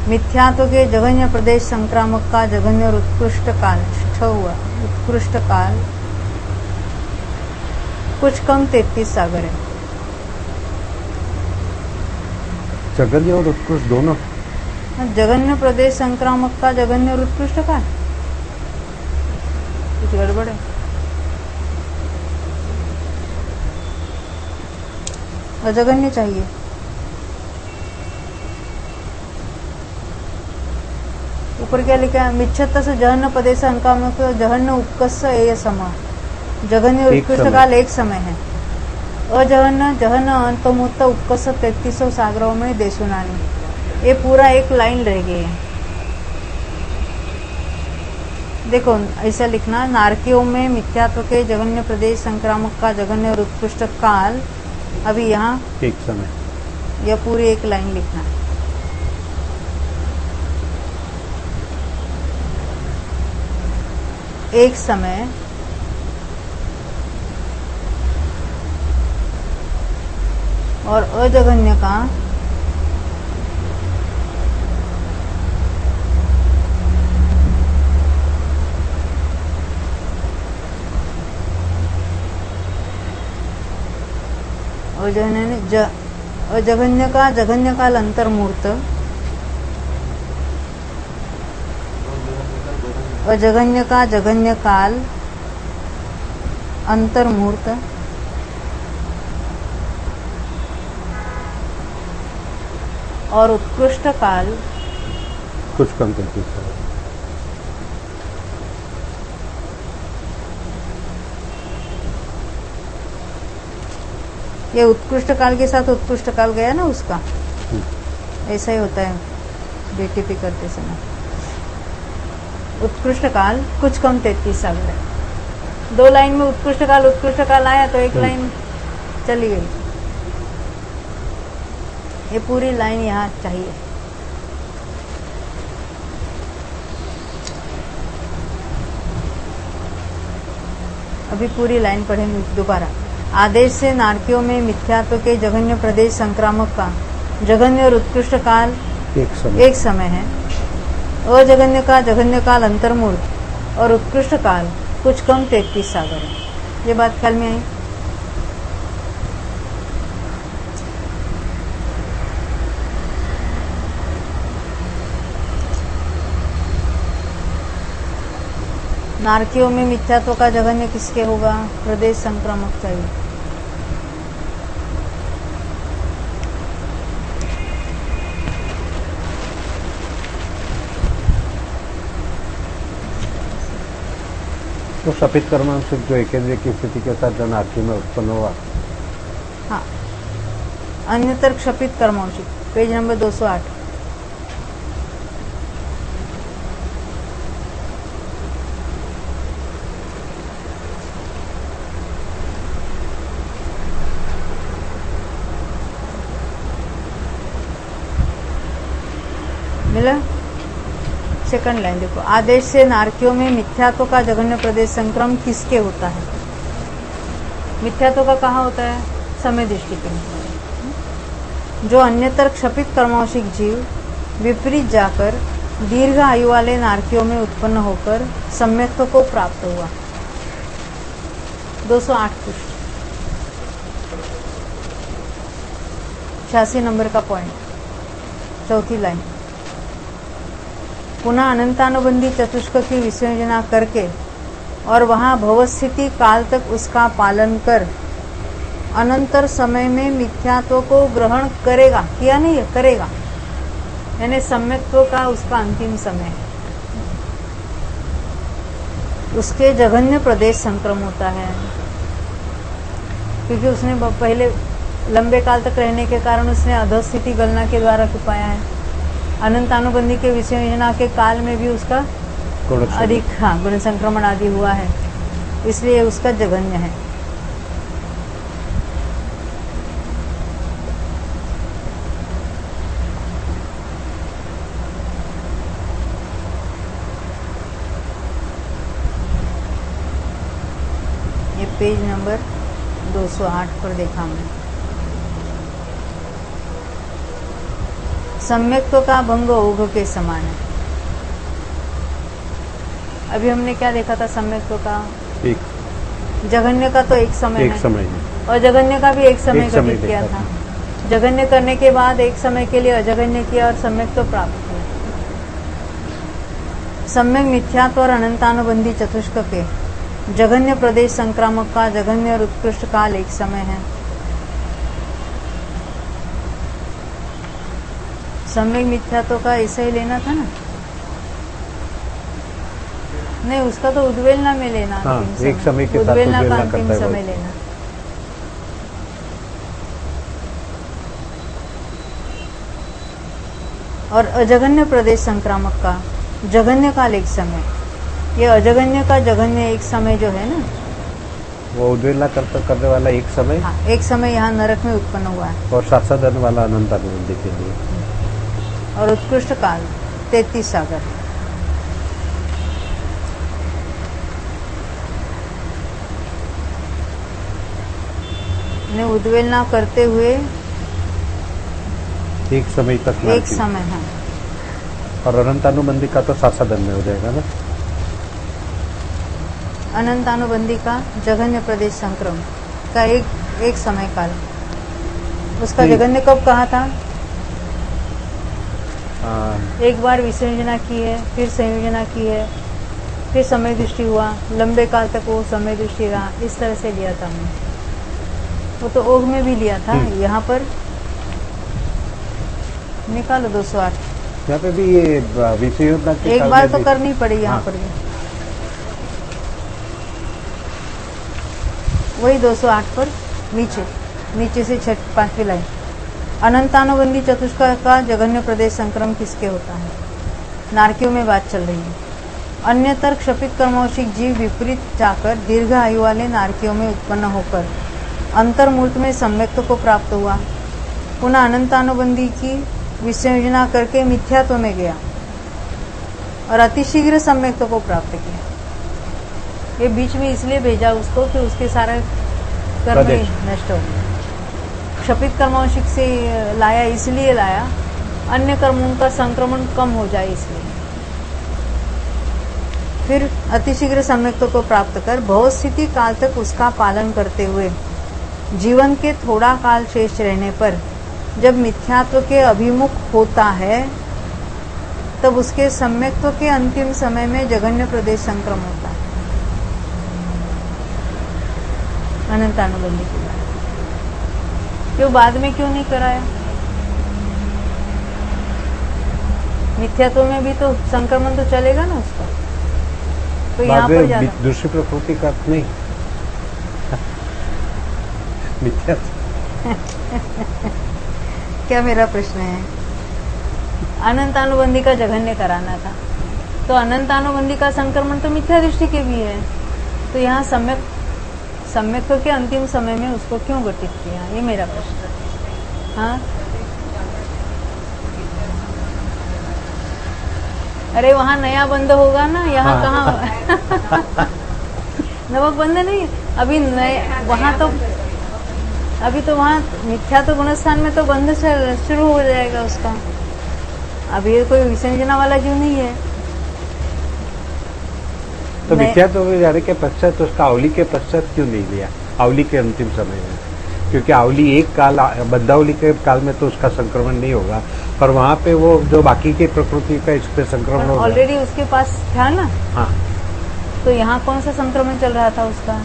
मिथ्यात्व के जघन्य प्रदेश संक्रामक का जघन्य और उत्कृष्ट काल हुआ। उत्कृष्ट काल कुछ कम 33 सागर है। जघन्य और उत्कृष्ट दोनों। जघन्य प्रदेश संक्रामक का जघन्य और उत्कृष्ट काल, कुछ गड़बड़ है। अजगन्य चाहिए। ऊपर क्या लिखा है? मिच्छत से जहन्न प्रदेश अंकामक जहन्न उपकस एय समा। जघन्य और उत्कृष्ट काल एक समय है। अजहन्न जहन्न अंतमुत्त उपकस 3300 सागरों में देशुनानी। ये पूरा एक लाइन रह गई है। देखो ऐसा लिखना, नारकियों में मिथ्यात्व के जघन्य प्रदेश संक्रामक का जघन्य और उत्कृष्ट काल, अभी यहाँ एक समय, यह पूरी एक लाइन लिखना है। एक समय और अजगन्य का अजगन्य का जगन्य काल अंतर्मूर्त अजगन्य का जगन्य काल अंतर्मूर्त और उत्कृष्ट काल कुछ कम 33 साल। ये उत्कृष्ट काल के साथ उत्कृष्ट काल गया ना उसका, ऐसा ही होता है बीटीपी करते समय। उत्कृष्ट काल कुछ कम 33 साल है। 2 लाइन में उत्कृष्ट काल आया तो एक लाइन चली गई। ये पूरी लाइन यहाँ चाहिए। अभी पूरी लाइन पढ़ेंगे दोबारा। आदेश से नारकियों में मिथ्यात्व के जघन्य प्रदेश संक्रामक का जघन्य और उत्कृष्ट काल एक समय है। अजगन्य का जघन्य काल अंतर्मूर्त और उत्कृष्ट काल कुछ कम 33 सागर है। ये बात ख्याल में आई? नारकियों में मिथ्यात्व का जघन्य किसके होगा? प्रदेश संक्रामक चाहिए। तो सफेद कर्मांशुक जो एकेंद्रीय की स्थिति के साथ जो नारकी में उत्पन्न हुआ। हाँ, अन्यतर क्षपित कर्मांशुक, पेज नंबर 208। मिला? सेकंड लाइन देखो। आदेश से नारकियों में मिथ्यात्व का जघन्य प्रदेश संक्रम किसके होता है? मिथ्यात्व का कहाँ होता है? समय दृष्टि के। जो अन्यतर क्षपित कर्मांशिक जीव विपरीत जाकर दीर्घ आयु वाले नारकियों में उत्पन्न होकर सम्यक्त्व को प्राप्त हुआ। 208 पृष्ठ, 86 नंबर का पॉइंट, चौथी लाइन। पुनः अनंतानुबंधी चतुष्क की विसर्जना करके और वहां भवस्थिति काल तक उसका पालन कर अनंतर समय में मिथ्यात्व को ग्रहण करेगा। किया नहीं है? करेगा, यानी सम्यक्त्व का उसका अंतिम समय है। उसके जघन्य प्रदेश संक्रम होता है, क्योंकि उसने पहले लंबे काल तक रहने के कारण उसने अधोस्थिति गणना के द्वारा छुपाया है। अनंतानुबंधी के विसर्जना के काल में भी उसका अधिक गुण संक्रमण आदि हुआ है, इसलिए उसका जघन्य है। ये पेज नंबर 208 पर देखा हमने। सम्यक्त्व का भंग ओघ के समान है। अभी हमने क्या देखा था? सम्यक्त्व का एक जघन्य का तो एक समय है और जघन्य का भी एक समय घटित किया था। जघन्य करने के बाद एक समय के लिए अजघन्य किया और सम्यक्त्व प्राप्त किया। सम्यक मिथ्यात्व और अनंतानुबंधी चतुष्क के जघन्य प्रदेश संक्रामक का जघन्य और उत्कृष्ट काल एक समय है। सम्यक मिथ्यात्व का ऐसा ही लेना था ना? नहीं, उसका तो उद्वेलना में लेना। हाँ, एक समय के साथ उद्वेलना का अंतिम समय लेना। और अजघन्य प्रदेश संक्रामक का जघन्य काल एक समय। ये अजघन्य का जघन्य एक समय जो है ना, वो उद्वेलना करने वाला एक समय। हाँ, एक समय यहाँ नरक में उत्पन्न हुआ है। और साधन वाला अनंतानुबंधी के लिए। और उत्कृष्ट काल 33 सागर। ने उद्वेलना करते हुए एक समय तक एक समय है। और अनंतानुबंधी का तो सासाधन में हो जाएगा ना। अनंतानुबंधी का जघन्य प्रदेश संक्रमण का एक समय काल, उसका जघन्य कब कहा था? एक बार विसर्जना की है, फिर संयोजना की है, फिर समय दृष्टि हुआ, लंबे काल तक वो समय दृष्टि रहा, इस तरह से लिया था हमने। वो तो ओघ में भी लिया था। यहाँ पर निकालो 208। यहाँ पे भी ये विषयोजना की एक बार तो करनी पड़ी यहाँ पर भी। वही 208 पर नीचे से 5वीं लाइन। अनंतानुबंधी चतुष्का का जघन्य प्रदेश संक्रमण किसके होता है? नारकियों में बात चल रही है। अन्यतर क्षपित कर्मौषिक जीव विपरीत जाकर दीर्घ आयु वाले नारकियों में उत्पन्न होकर अंतर्मूर्त में सम्यक्त्व को प्राप्त हुआ। पुनः अनंतानुबंधी की विसंयोजना करके मिथ्यात्व में गया और अतिशीघ्र सम्यक्त्व को प्राप्त किया। ये बीच में इसलिए भेजा उसको कि उसके सारा कर्म नष्ट हो गए। क्षपित कर्मवंशिक से लाया, इसलिए लाया अन्य कर्मों का संक्रमण कम हो जाए इसलिए। फिर अतिशीघ्र सम्यक्त्व को प्राप्त कर बहुस्थिति काल तक उसका पालन करते हुए जीवन के थोड़ा काल शेष रहने पर जब मिथ्यात्व के अभिमुख होता है तब उसके सम्यक्त्व के अंतिम समय में जघन्य प्रदेश संक्रमण होता है। अनंतानुबंधी की बात क्यों बाद में क्यों नहीं कराया? मिथ्यात्व में भी तो संक्रमण तो चलेगा ना उसका, तो यहाँ पर ज्यादा दूसरी प्रकृति का नहीं मिथ्यात्व। क्या मेरा प्रश्न है? अनंतानुबंधी का जघन्य कराना था, तो अनंतानुबंधी का संक्रमण तो मिथ्या दृष्टि के भी है, तो यहाँ सम्यक्त्व के अंतिम समय में उसको क्यों घटित किया? ये मेरा प्रश्न है। हाँ, अरे वहाँ नया बंद होगा ना, यहाँ कहाँ नवक बंद नहीं अभी नए वहाँ तो अभी तो वहाँ मिथ्या तो गुणस्थान में तो बंद शुरू हो जाएगा उसका। अभी ये कोई विसर्जना वाला जीव नहीं है। तो मिथ्या तो जाने के पश्चात तो उसका अवली के पश्चात क्यों नहीं लिया? अवली के अंतिम समय में, क्योंकि अवली एक काल बद्धावली के काल में तो उसका संक्रमण नहीं होगा, पर वहाँ पे वो जो बाकी की प्रकृति का इस पे संक्रमण होगा। ऑलरेडी उसके पास था ना। हाँ, तो यहाँ कौन सा संक्रमण चल रहा था उसका?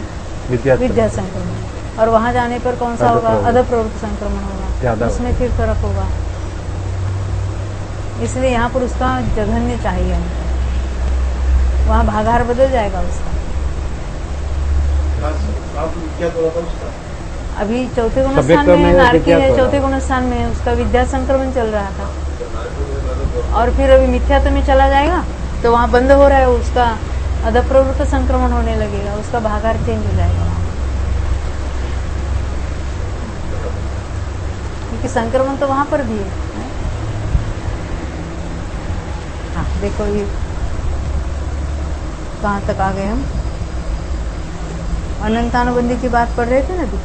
विद्या संक्रमण। और वहां जाने पर कौन सा होगा? अध प्रवृत्त संक्रमण होगा, उसमें फिर फर्क होगा। इसलिए यहाँ पर उसका जघन्य चाहिए, वहाँ भागाहार बदल जाएगा उसका। अभी चौथे गुणस्थान में नारकी है, चौथे गुणस्थान में उसका विद्या संक्रमण चल रहा था, और फिर अभी मिथ्यात्व में चला जाएगा तो वहाँ बंद हो रहा है, उसका अध प्रवृत्त संक्रमण होने लगेगा, उसका भागाहार चेंज हो जाएगा। क्योंकि संक्रमण तो वहां पर भी है। हाँ देखो, ये कहाँ तक आ गए हम? अनंतानुबंधी की बात पढ़ रहे थे ना अभी।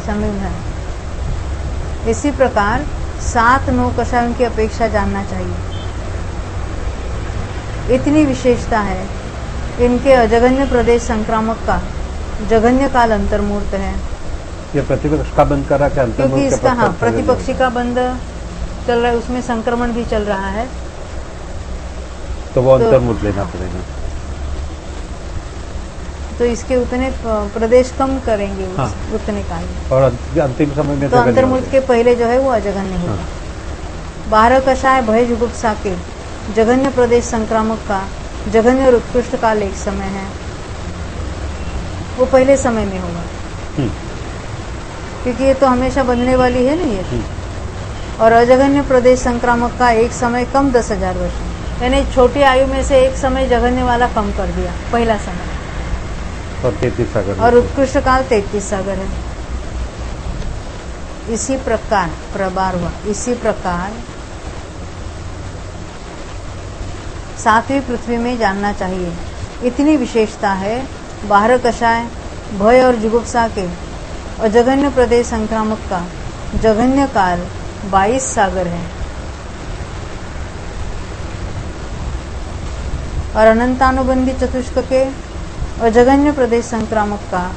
समझना है। इसी प्रकार 7 9 कषायों की अपेक्षा जानना चाहिए। इतनी विशेषता है इनके अजघन्य प्रदेश संक्रामक का जघन्य काल अंतर्मूर्त है। ये प्रतिपक्ष का बंद करा के अंतर्मूर्त, क्योंकि इसका हाँ प्रतिपक्षी का बंद चल रहा है, उसमें संक्रमण भी चल रहा है, तो वो अंतर्मूर्त लेना पड़ेगा। तो इसके उतने प्रदेश कम करेंगे हाँ। उतने काल में, और अंतिम समय में तो अंतर्मूर्त के पहले जो है वो अजघन्य होगा। 12 कषाय भय जुगुप्सा के जघन्य प्रदेश संक्रामक का जघन्य और उत्कृष्ट काल एक समय है, वो पहले समय में होगा, क्योंकि ये तो हमेशा बनने वाली है ना ये। और अजघन्य प्रदेश संक्रामक का एक समय कम 10,000 वर्ष, यानी छोटी आयु में से एक समय जघन्य वाला कम कर दिया, पहला समय। और 33 सागर, और उत्कृष्ट काल 33 सागर है। इसी प्रकार प्रबार हुआ, इसी प्रकार 7वीं पृथ्वी में जानना चाहिए। इतनी विशेषता है, बाह्य कषाय, भय और जुगुप्सा के और जघन्य प्रदेश संक्रामक का जघन्य काल 22 सागर है और अनंतानुबंधी चतुष्क के और जघन्य प्रदेश संक्रामक का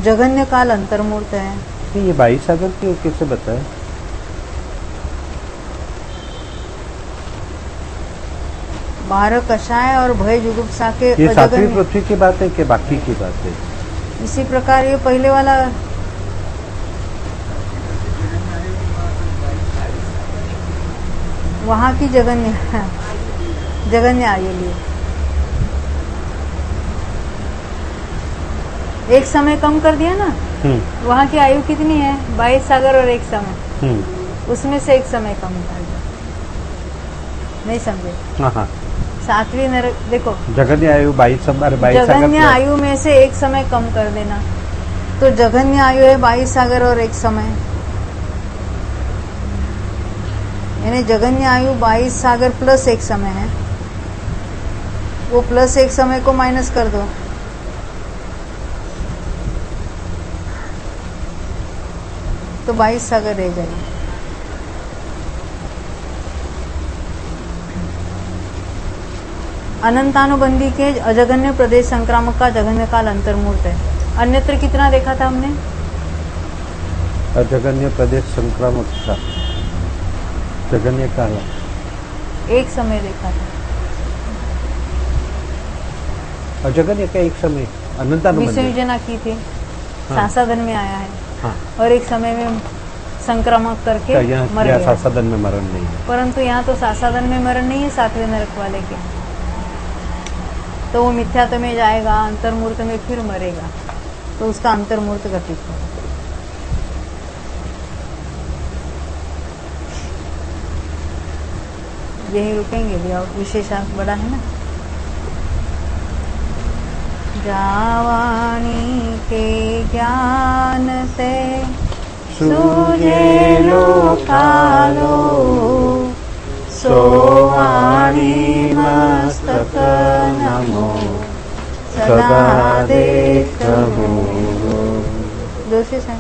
जघन्य काल अंतर्मूर्त है। ये 22 सागर क्यों कैसे बताया? बाह्य कषाय और भय जुगुप्सा के ये सातवीं पृथ्वी की बात है कि बाकी की बात है? इसी प्रकार ये पहले वाला वहां की जघन्य आयु लिए एक समय कम कर दिया ना। वहां की आयु कितनी है? 22 सागर और एक समय, उसमें से एक समय कम कर दिया। नहीं समझे? हाँ। सातवीं नरक देखो, जघन्य आयु 22 सागर, जघन्य आयु में से एक समय कम कर देना, तो जघन्य आयु है 22 सागर और एक समय, यानी जघन्य आयु 22 सागर प्लस एक समय है। वो प्लस एक समय को माइनस कर दो, तो 22 सागर रह जाएगी। अनंतानुबंधी के अजघन्य प्रदेश संक्रामक का जघन्य काल अंतर्मूर्त है। अन्यत्र कितना देखा था हमने? अजघन्य प्रदेश संक्रामक का जघन्य काल एक समय देखा था। अजघन्य का एक समय अनंतानुबंधी विसर्जना की थी, सासादन में आया है। हाँ। और एक समय में संक्रामक करके मर गया। सासादन में मरण नहीं है, परंतु यहाँ तो सासादन में मरण नहीं है, सातवें नरक वाले के, तो वो मिथ्यात्व में जाएगा, अंतर्मूर्त में फिर मरेगा, तो उसका अंतर्मूर्त घटित होगा। यही रुकेंगे भी, और विशेषांक बड़ा है ना। जावानी के ज्ञान से सूझे लोकालो, सोवाणी मस्तक नमो सदा देखो। जोशी से